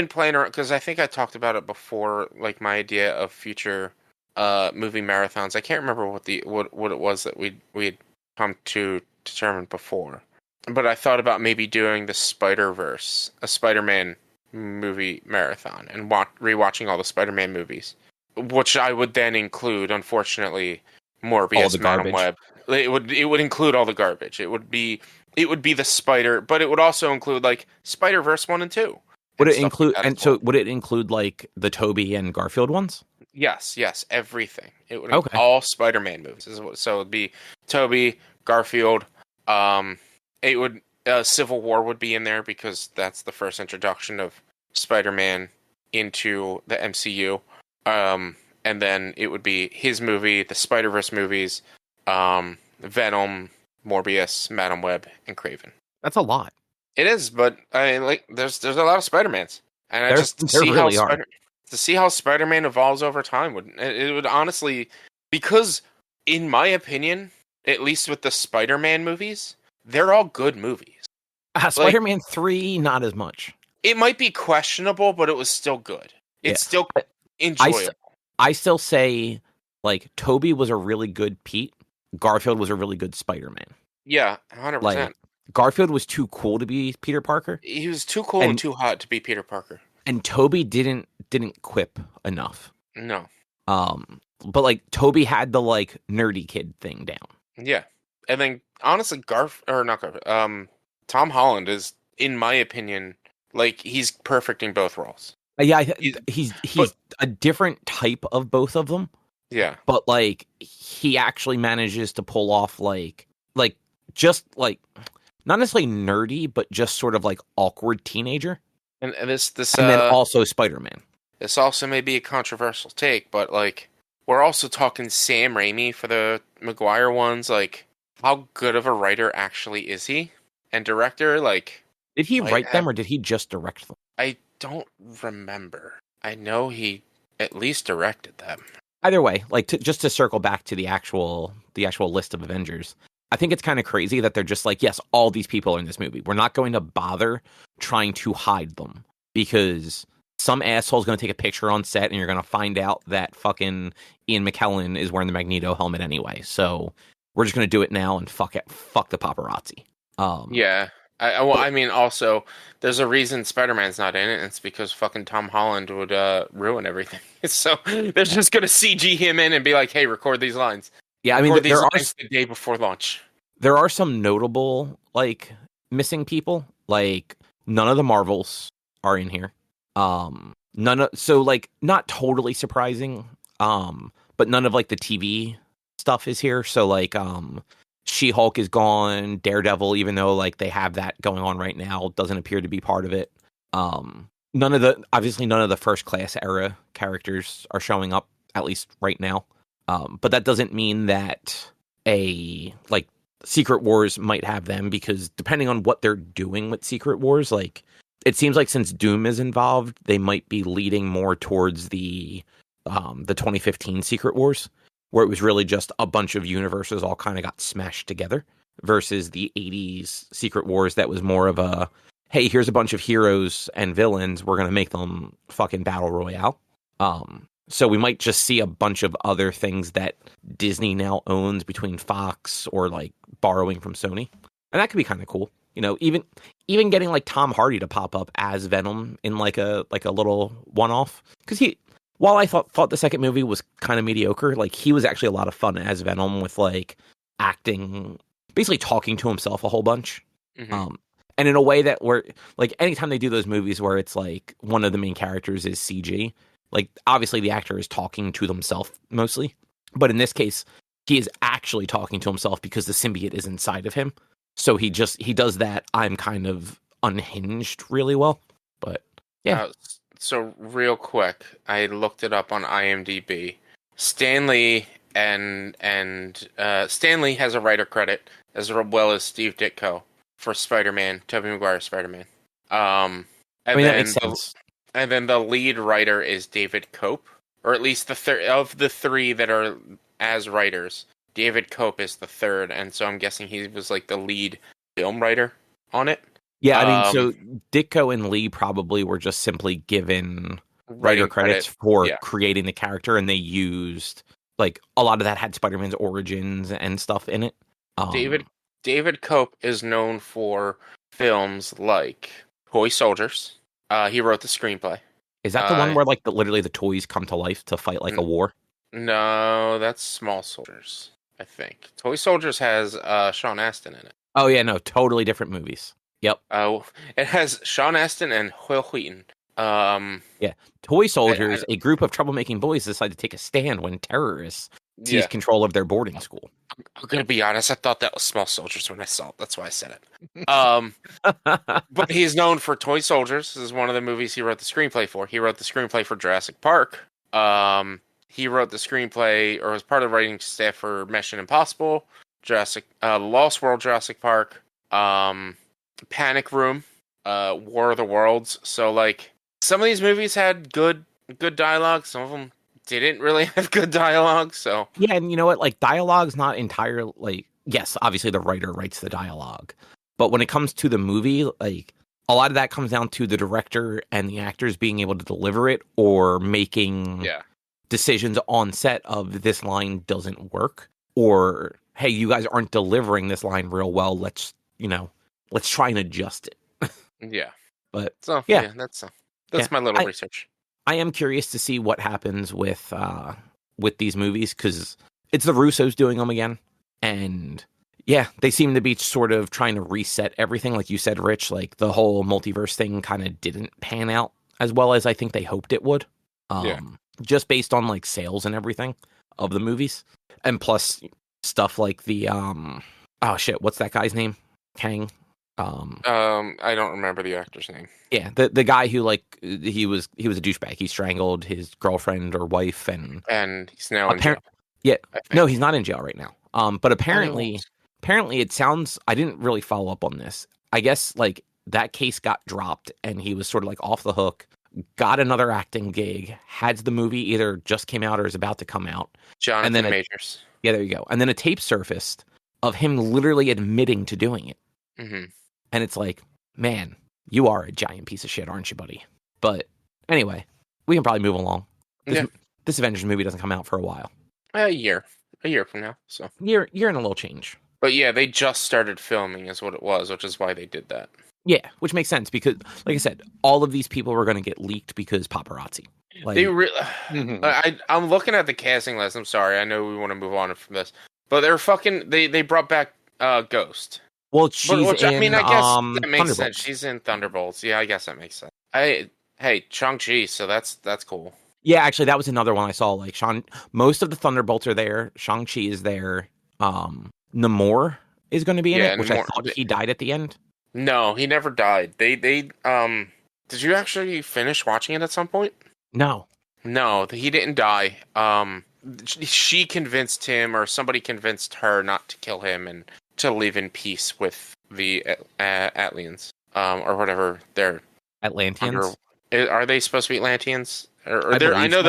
playing around because I think I talked about it before, like my idea of future movie marathons. I can't remember what it was that we had come to determine before. But I thought about maybe doing the Spider-Verse, a Spider-Man movie marathon, and rewatching all the Spider-Man movies, which I would then include, unfortunately, Morbius, Madam Web. It would include all the garbage. It would be the Spider, but it would also include like Spider-Verse 1 and 2. Would it include would it include like the Tobey and Garfield ones? Yes, everything. It would include all Spider-Man movies. So it'd be Tobey, Garfield. It would Civil War would be in there because that's the first introduction of Spider-Man into the MCU. And then it would be his movie, the Spider-Verse movies, Venom, Morbius, Madam Web, and Craven. That's a lot. It is, but I mean, like there's a lot of Spider-Mans, and I just to see how Spider-Man evolves over time would honestly, because in my opinion, at least with the Spider-Man movies, they're all good movies. Spider-Man 3, not as much. It might be questionable, but it was still good. It's still enjoyable. I still say, like, Tobey was a really good Pete. Garfield was a really good Spider-Man. Yeah, 100%. Like, Garfield was too cool to be Peter Parker. He was too cool and too hot to be Peter Parker. And Tobey didn't quip enough. No. But like Tobey had the like nerdy kid thing down. Yeah. And then honestly Tom Holland is, in my opinion, like he's perfect in both roles. Yeah, he's a different type of both of them. Yeah. But like he actually manages to pull off like just like not necessarily nerdy, but just sort of like awkward teenager. And this and then also Spider-Man. This also may be a controversial take, but like we're also talking Sam Raimi for the Maguire ones. Like, how good of a writer actually is he? And director, like, did he write them or did he just direct them? I don't remember. I know he at least directed them. Either way, like just to circle back to the actual list of Avengers, I think it's kind of crazy that they're just like, yes, all these people are in this movie. We're not going to bother trying to hide them because some asshole's going to take a picture on set and you're going to find out that fucking Ian McKellen is wearing the Magneto helmet anyway. So we're just going to do it now and fuck the paparazzi. Yeah. I mean, also, there's a reason Spider-Man's not in it. And it's because fucking Tom Holland would ruin everything. So they're just going to CG him in and be like, hey, record these lines. Yeah, I mean, there are the day before launch. There are some notable like missing people. Like none of the Marvels are in here. So like not totally surprising. But none of like the TV stuff is here. So like She-Hulk is gone. Daredevil, even though like they have that going on right now, doesn't appear to be part of it. None of the First Class era characters are showing up, at least right now. But that doesn't mean that Secret Wars might have them, because depending on what they're doing with Secret Wars, like it seems like since Doom is involved, they might be leading more towards the 2015 Secret Wars, where it was really just a bunch of universes all kind of got smashed together, versus the 80s Secret Wars that was more of a, hey, here's a bunch of heroes and villains, we're going to make them fucking battle royale. So we might just see a bunch of other things that Disney now owns between Fox or like borrowing from Sony. And that could be kind of cool. You know, even getting like Tom Hardy to pop up as Venom in like a little one-off. Because while I thought the second movie was kind of mediocre, like he was actually a lot of fun as Venom with like acting, basically talking to himself a whole bunch. Mm-hmm. And in a way that where like anytime they do those movies where it's like one of the main characters is CG, like obviously the actor is talking to themselves mostly. But in this case, he is actually talking to himself because the symbiote is inside of him. So he does that I'm kind of unhinged really well. But yeah. So real quick, I looked it up on IMDb. Stanley Stanley has a writer credit as well as Steve Ditko for Spider-Man, Tobey Maguire's Spider-Man. I mean, that makes sense. And then the lead writer is David Cope, or at least the third of the three that are as writers. David Cope is the third, and so I'm guessing he was like the lead film writer on it. Yeah, I mean, so Ditko and Lee probably were just simply given writer credits for creating the character, and they used like a lot of that had Spider-Man's origins and stuff in it. David Cope is known for films like Toy Soldiers. He wrote the screenplay. Is that the one where like literally the toys come to life to fight like a war? No, that's Small Soldiers, I think. Toy Soldiers has Sean Astin in it. Oh yeah, no, totally different movies. Yep. It has Sean Astin and Will Wheaton. Yeah, Toy Soldiers, a group of troublemaking boys decide to take a stand when terrorists seize control of their boarding school. I'm gonna be honest, I thought that was Small Soldiers when I saw it. That's why I said it. But he's known for Toy Soldiers. This is one of the movies he wrote the screenplay for. He wrote the screenplay for Jurassic Park. He wrote the screenplay, or was part of the writing staff for Mission Impossible, Lost World, Jurassic Park, Panic Room, War of the Worlds. So like some of these movies had good dialogue. Some of them didn't really have good dialogue. So yeah, and you know what? Like dialogue's not entirely like, yes, obviously the writer writes the dialogue, but when it comes to the movie, like a lot of that comes down to the director and the actors being able to deliver it or making decisions on set of this line doesn't work, or hey, you guys aren't delivering this line real well. Let's try and adjust it. Yeah. But so that's my little research. I am curious to see what happens with these movies, because it's the Russos doing them again, and yeah, they seem to be sort of trying to reset everything. Like you said, Rich, like the whole multiverse thing kind of didn't pan out as well as I think they hoped it would. Just based on like sales and everything of the movies, and plus stuff like the oh shit, what's that guy's name? Kang. I don't remember the actor's name. Yeah, the guy who like he was a douchebag. He strangled his girlfriend or wife, and he's now in jail. Yeah, no, he's not in jail right now. But apparently it sounds. I didn't really follow up on this. I guess like that case got dropped, and he was sort of like off the hook. Got another acting gig. Had the movie either just came out or is about to come out. Jonathan Majors. Yeah, there you go. And then a tape surfaced of him literally admitting to doing it. Mm-hmm. And it's like, man, you are a giant piece of shit, aren't you, buddy? But anyway, we can probably move along. This Avengers movie doesn't come out for a while. A year from now. So year and a little change. But yeah, they just started filming, is what it was, which is why they did that. Yeah, which makes sense because, like I said, all of these people were going to get leaked because paparazzi. Like, I'm looking at the casting list. I'm sorry, I know we want to move on from this, but they're fucking. They brought back Ghost. Well, she's in. I mean, I guess that makes sense. She's in Thunderbolts. Yeah, I guess that makes sense. Hey, Shang-Chi, so that's cool. Yeah, actually, that was another one I saw. Like most of the Thunderbolts are there. Shang-Chi is there. Namor is going to be in it, which I thought he died at the end. No, he never died. They did you actually finish watching it at some point? No, he didn't die. She convinced him, or somebody convinced her not to kill him and to live in peace with the Atlanteans, or whatever they're. Atlanteans? Are they supposed to be Atlanteans? Or I know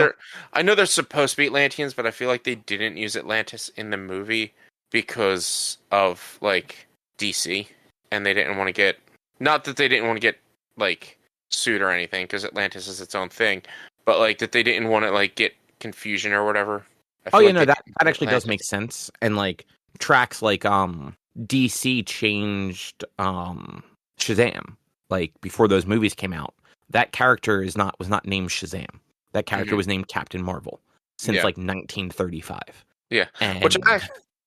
they're supposed to be Atlanteans, but I feel like they didn't use Atlantis in the movie because of like DC. And they didn't want to get, not that they didn't want to get like sued or anything, because Atlantis is its own thing, but like that they didn't want to like get confusion or whatever. That actually does make sense. And like tracks like DC changed Shazam like before those movies came out. That character was not named Shazam. That character was named Captain Marvel since like 1935. Yeah, which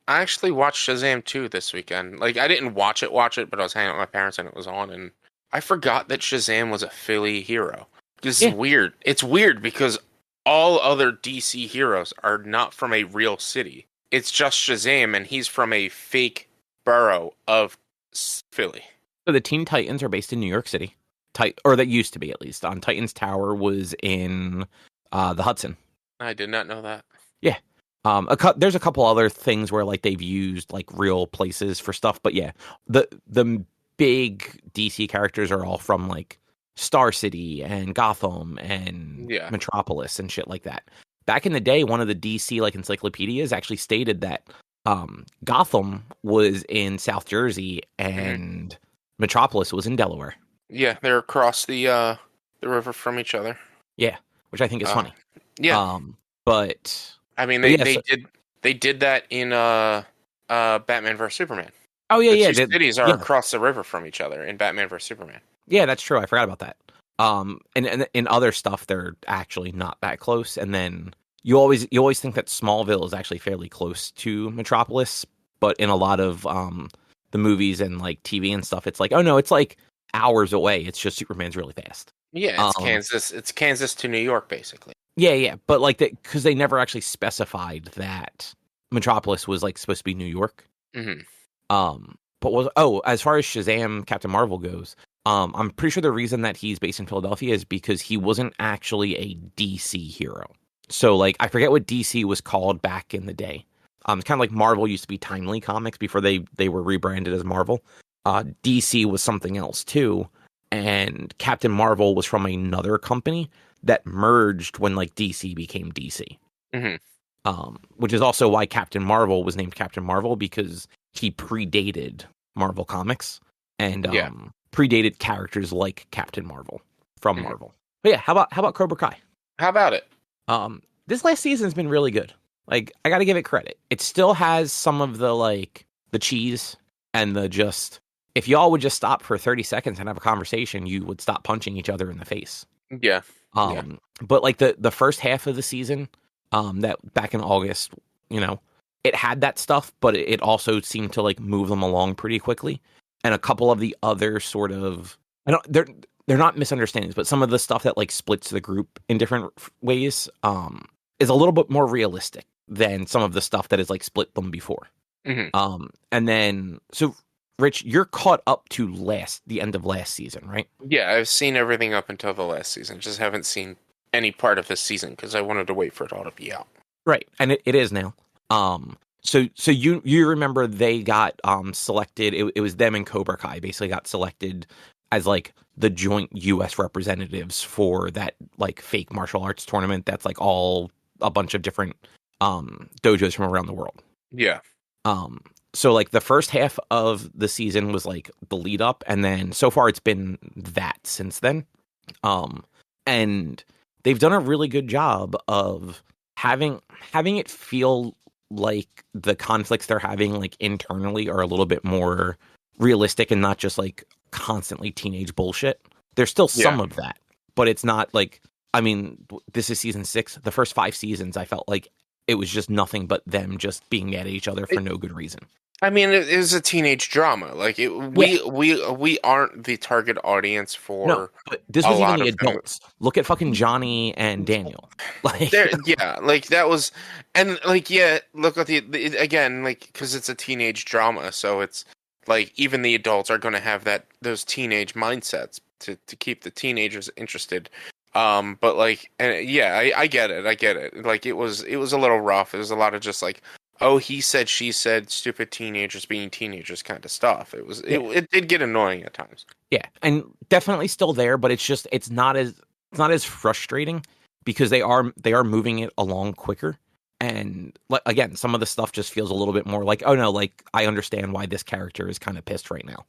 I actually watched Shazam 2 this weekend. Like, I didn't watch it, but I was hanging out with my parents and it was on, and I forgot that Shazam was a Philly hero. This is weird. It's weird because all other DC heroes are not from a real city. It's just Shazam, and he's from a fake borough of Philly. So the Teen Titans are based in New York City, or that used to be at least. Titans Tower was in the Hudson. I did not know that. Yeah. There's a couple other things where like they've used like real places for stuff, but yeah, the big DC characters are all from like Star City and Gotham and Metropolis and shit like that. Back in the day, one of the DC like encyclopedias actually stated that Gotham was in South Jersey and Metropolis was in Delaware. Yeah, they're across the river from each other. Yeah, which I think is funny. Yeah. But I mean, they did that in Batman vs Superman. Oh yeah, the two cities are across the river from each other in Batman vs Superman. Yeah, that's true. I forgot about that. And in other stuff, they're actually not that close. And then you always think that Smallville is actually fairly close to Metropolis, but in a lot of the movies and like TV and stuff, it's like, oh no, it's like hours away. It's just Superman's really fast. Yeah, it's Kansas. It's Kansas to New York, basically. Yeah, but like because they never actually specified that Metropolis was like supposed to be New York. Mm-hmm. But as far as Shazam, Captain Marvel goes, I'm pretty sure the reason that he's based in Philadelphia is because he wasn't actually a DC hero. So like I forget what DC was called back in the day. Kind of like Marvel used to be Timely Comics before they were rebranded as Marvel. DC was something else too, and Captain Marvel was from another company that merged when like DC became DC. Mm-hmm. Which is also why Captain Marvel was named Captain Marvel, because he predated Marvel Comics and predated characters like Captain Marvel from Marvel. But yeah, how about Cobra Kai? How about it? This last season's been really good. Like, I gotta give it credit. It still has some of the like the cheese and the just, if y'all would just stop for 30 seconds and have a conversation, you would stop punching each other in the face. Yeah. But like the first half of the season, that back in August, it had that stuff, but it also seemed to like move them along pretty quickly. And a couple of the other sort of, they're not misunderstandings, but some of the stuff that like splits the group in different ways, is a little bit more realistic than some of the stuff that has like split them before. Mm-hmm. And then, so Rich, you're caught up to the end of last season, right? Yeah, I've seen everything up until the last season. Just haven't seen any part of this season because I wanted to wait for it all to be out. Right, and it is now. So you remember they got selected. It was them and Cobra Kai basically got selected as like the joint U.S. representatives for that like fake martial arts tournament. That's like all a bunch of different dojos from around the world. Yeah. So like the first half of the season was like the lead up, and then so far it's been that since then. And they've done a really good job of having it feel like the conflicts they're having like internally are a little bit more realistic and not just like constantly teenage bullshit. There's still some of that, but it's not like, I mean, this is season 6. The first 5 seasons, I felt like it was just nothing but them just being mad at each other for no good reason. I mean, it is a teenage drama. Like we aren't the target audience for. No, but this was even the adults. Look at fucking Johnny and Daniel. Like, like that was, and like look at the again, like because it's a teenage drama, so it's like even the adults are going to have those teenage mindsets to keep the teenagers interested. But like, and I get it. Like it was a little rough. It was a lot of just like, oh, he said, she said, stupid teenagers being teenagers kind of stuff. It did get annoying at times. Yeah, and definitely still there, but it's not as frustrating because they are moving it along quicker. And again, some of the stuff just feels a little bit more like, oh no, like I understand why this character is kind of pissed right now.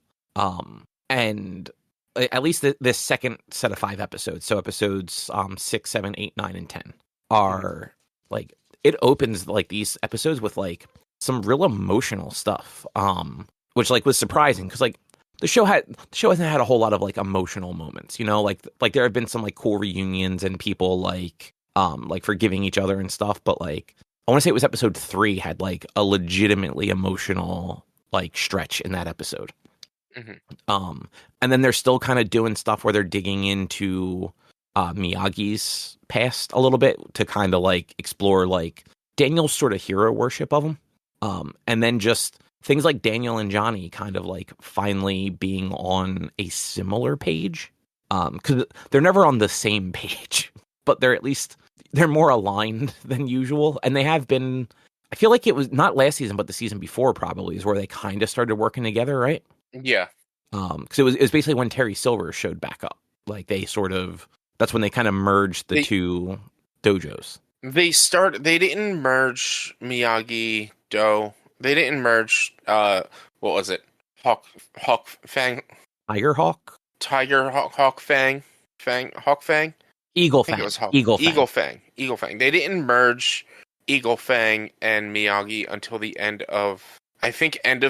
And at least this second set of 5 episodes, so episodes 6, 7, 8, 9, and 10 are like, it opens like these episodes with like some real emotional stuff, which like was surprising because like the show hasn't had a whole lot of like emotional moments, like there have been some like cool reunions and people like forgiving each other and stuff, but like I want to say it was episode 3 had like a legitimately emotional like stretch in that episode. Mm-hmm. And then they're still kind of doing stuff where they're digging into Miyagi's past a little bit to kind of like explore like Daniel's sort of hero worship of him. And then just things like Daniel and Johnny kind of like finally being on a similar page. Because they're never on the same page, but they're more aligned than usual. And they have been, I feel like it was not last season, but the season before probably is where they kind of started working together, right? Yeah. Because it was basically when Terry Silver showed back up. Like that's when they kind of merged the two dojos. They didn't merge Miyagi Do. They didn't merge, what was it? Hawk Fang? Tiger Hawk Fang? Hawk Fang? Eagle I think Fang. it was Eagle Fang. Eagle Fang. They didn't merge Eagle Fang and Miyagi until the end of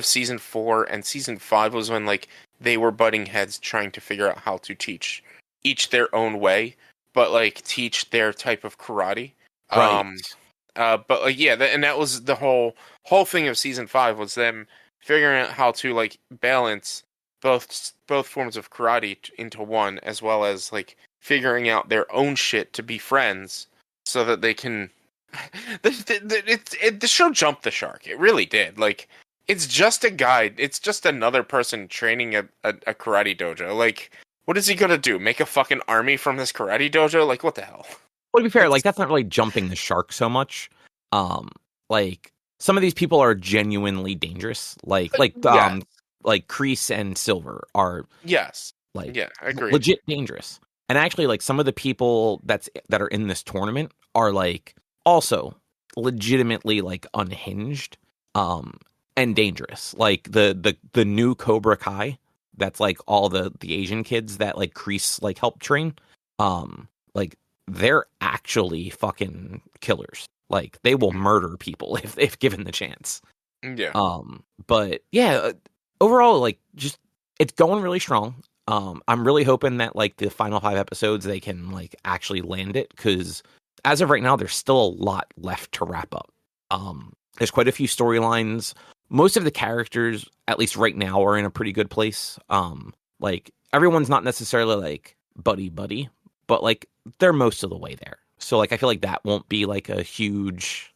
season 4, and season 5 was when like they were butting heads trying to figure out how to teach each their own way, but like teach their type of karate. Right. But like and that was the whole thing of season 5 was them figuring out how to like balance both forms of karate into one, as well as like figuring out their own shit to be friends so that they can. The show jumped the shark. It really did. Like, it's just a guide. It's just another person training a karate dojo. Like, what is he gonna do? Make a fucking army from this karate dojo? Like, what the hell? Well, to be fair, like that's not really jumping the shark so much. Like some of these people are genuinely dangerous. Like Kreese and Silver are like agreed. legit dangerous. And actually, like some of the people that are in this tournament are like also legitimately like unhinged, and dangerous. Like the new Cobra Kai, that's like all the Asian kids that like Kreese like helped train. Like they're actually fucking killers. Like they will murder people if given the chance. Yeah. But yeah, overall, like just it's going really strong. I'm really hoping that like the final 5 episodes they can like actually land it, because as of right now there's still a lot left to wrap up. There's quite a few storylines. Most of the characters, at least right now, are in a pretty good place. Like everyone's not necessarily like buddy, but like they're most of the way there. So like I feel like that won't be like a huge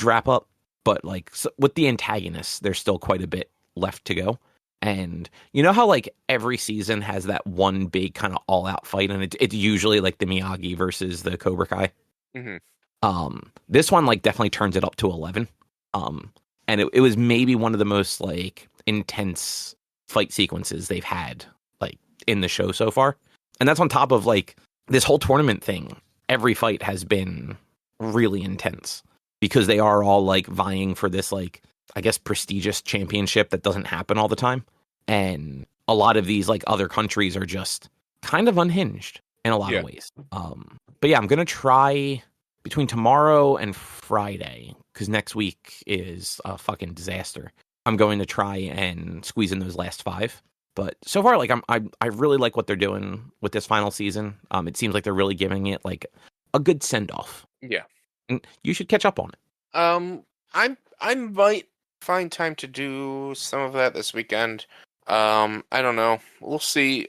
wrap up. But like with the antagonists, there's still quite a bit left to go. And you know how like every season has that one big kind of all out fight, and it's usually like the Miyagi versus the Cobra Kai. Mm-hmm. This one like definitely turns it up to 11. And it was maybe one of the most like intense fight sequences they've had like in the show so far. And that's on top of like this whole tournament thing. Every fight has been really intense because they are all like vying for this like, I guess, prestigious championship that doesn't happen all the time. And a lot of these like other countries are just kind of unhinged in a lot of ways. But yeah, I'm going to try between tomorrow and Friday, because next week is a fucking disaster. I'm going to try and squeeze in those last 5. But so far, like I really like what they're doing with this final season. It seems like they're really giving it like a good send off. Yeah, and you should catch up on it. I might find time to do some of that this weekend. I don't know. We'll see.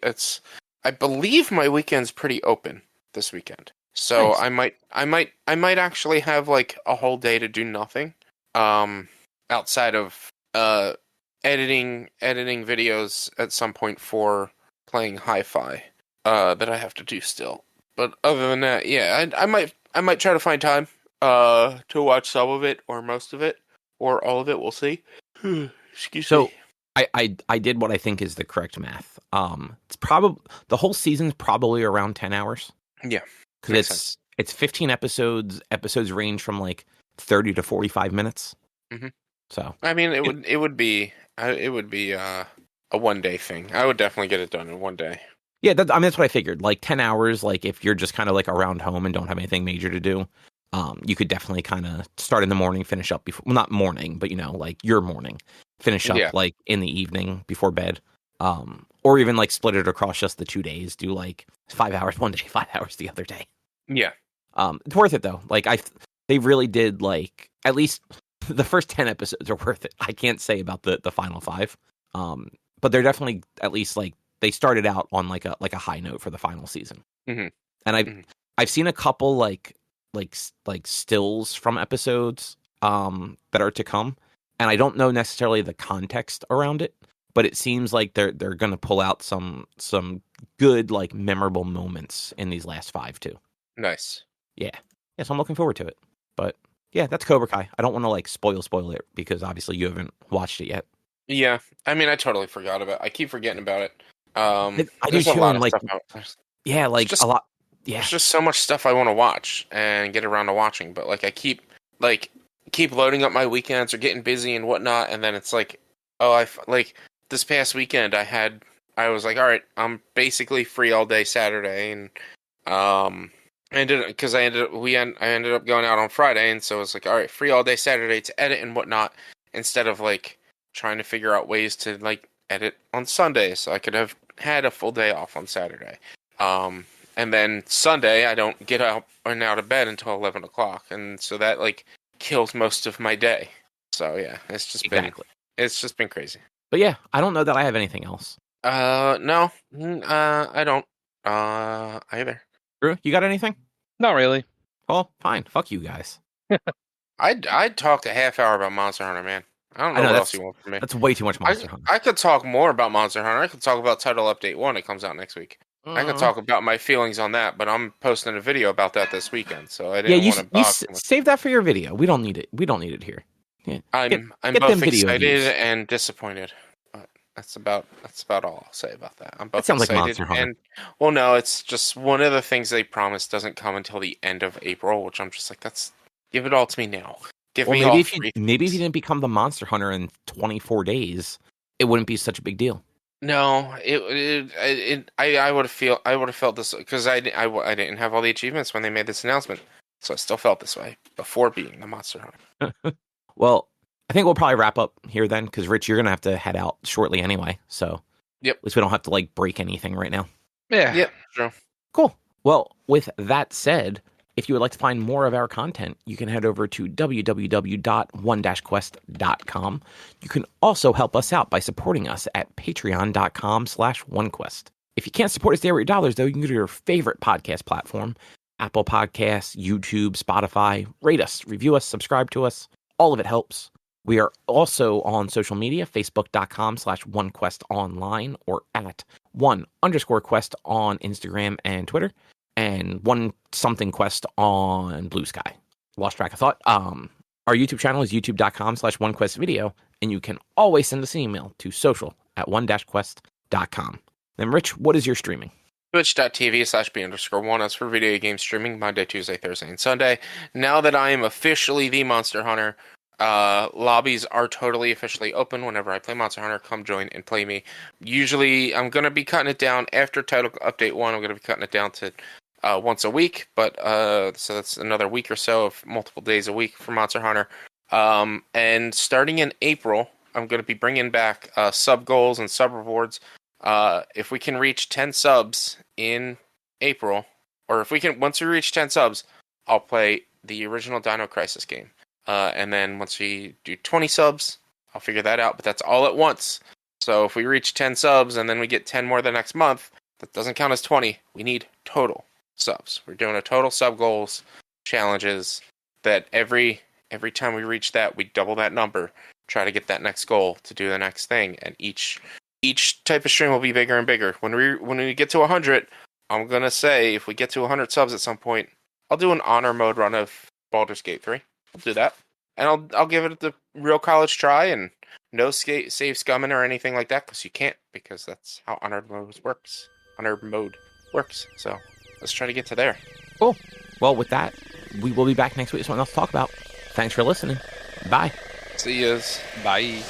I believe my weekend's pretty open this weekend, so nice. I might actually have like a whole day to do nothing. Outside of editing videos at some point for playing hi-fi that I have to do still. But other than that, yeah, I might try to find time to watch some of it or most of it or all of it. We'll see. Excuse me. I did what I think is the correct math. It's probably the whole season's probably around 10 hours. Yeah, because it's 15 episodes. Episodes range from like 30 to 45 minutes. Mm-hmm. So I mean, it would be a one-day thing. I would definitely get it done in one day. Yeah, that's what I figured. Like 10 hours. Like if you're just kind of like around home and don't have anything major to do, you could definitely kind of start in the morning, finish up before. Well, not morning, but you know, like your morning. Finish up like in the evening before bed, or even like split it across just the 2 days. Do like 5 hours one day, 5 hours the other day. Yeah, it's worth it though. Like they really did like at least the first 10 episodes are worth it. I can't say about the final 5, but they're definitely at least like they started out on like a high note for the final season. Mm-hmm. And I've seen a couple like stills from episodes that are to come. and I don't know necessarily the context around it, but it seems like they're going to pull out some good, like, memorable moments in these last 5 too. Nice. Yeah. So I'm looking forward to it. But yeah, that's Cobra Kai. I don't want to like spoil it because obviously you haven't watched it yet. Yeah, I mean, I totally forgot about it. I keep forgetting about it. I do There's a too, lot and of like, stuff out. yeah, like just- a lot. Yeah, There's just so much stuff I want to watch and get around to watching, but like I keep loading up my weekends or getting busy and whatnot, and then it's like, like this past weekend I was like, all right, I'm basically free all day Saturday, and I ended up going out on Friday, and so it's like, all right, free all day Saturday to edit and whatnot, instead of like trying to figure out ways to like edit on Sunday, so I could have had a full day off on Saturday. And then Sunday, I don't get out of bed until 11 o'clock, and so that like kills most of my day. So yeah, it's just been crazy. But yeah, I don't know that I have anything else. No, I don't. Either. Drew, you got anything? Not really. Oh, fine. Fuck you guys. I'd talk a half hour about Monster Hunter, man. I don't know what else you want from me. That's way too much Monster Hunter. I could talk more about Monster Hunter. I could talk about Title Update 1. It comes out next week. I could talk about my feelings on that, but I'm posting a video about that this weekend, so I didn't want to box. Save that for your video. We don't need it. We don't need it here. Yeah. I'm both excited and disappointed. But that's about all I'll say about that. I'm both That sounds excited like Monster Hunter. and well, no, it's just one of the things they promised doesn't come until the end of April, which I'm just like, give it all to me now. Maybe if you didn't become the Monster Hunter in 24 days, it wouldn't be such a big deal. No, I would have felt this because I didn't have all the achievements when they made this announcement, so I still felt this way before being the Monster Hunter. Well, I think we'll probably wrap up here then, because Rich, you're gonna have to head out shortly anyway. So yep, at least we don't have to like break anything right now. Yeah. Yep. True. Cool. Well, with that said, if you would like to find more of our content, you can head over to www.one-quest.com. You can also help us out by supporting us at patreon.com/onequest. If you can't support us there with your dollars, though, you can go to your favorite podcast platform, Apple Podcasts, YouTube, Spotify. Rate us, review us, subscribe to us. All of it helps. We are also on social media, facebook.com/onequestonline or at @1_quest on Instagram and Twitter. And @1_quest on Blue Sky. Lost track of thought. Our YouTube channel is youtube.com/onequestvideo, and you can always send us an email to social@one-quest.com. Then, Rich, what is your streaming? Twitch.tv/B_1. That's for video game streaming Monday, Tuesday, Thursday, and Sunday. Now that I am officially the Monster Hunter, lobbies are totally officially open. Whenever I play Monster Hunter, come join and play me. Usually, I'm going to be cutting it down after Title Update 1. I'm going to be cutting it down to once a week, but so that's another week or so of multiple days a week for Monster Hunter. And starting in April, I'm going to be bringing back sub goals and sub rewards. If we can reach 10 subs in April, or once we reach 10 subs, I'll play the original Dino Crisis game. And then once we do 20 subs, I'll figure that out, but that's all at once. So if we reach 10 subs and then we get 10 more the next month, that doesn't count as 20. We need total subs. We're doing a total sub goals challenges that every time we reach that, we double that number, try to get that next goal to do the next thing, and each type of stream will be bigger and bigger. When we get to 100, I'm gonna say if we get to 100 subs at some point, I'll do an honor mode run of Baldur's Gate 3. I'll do that, and I'll give it the real college try, and no save scumming or anything like that, because that's how honored mode works. So let's try to get to there. Cool. Well, with that, we will be back next week with something else to talk about. Thanks for listening. Bye. See yous. Bye.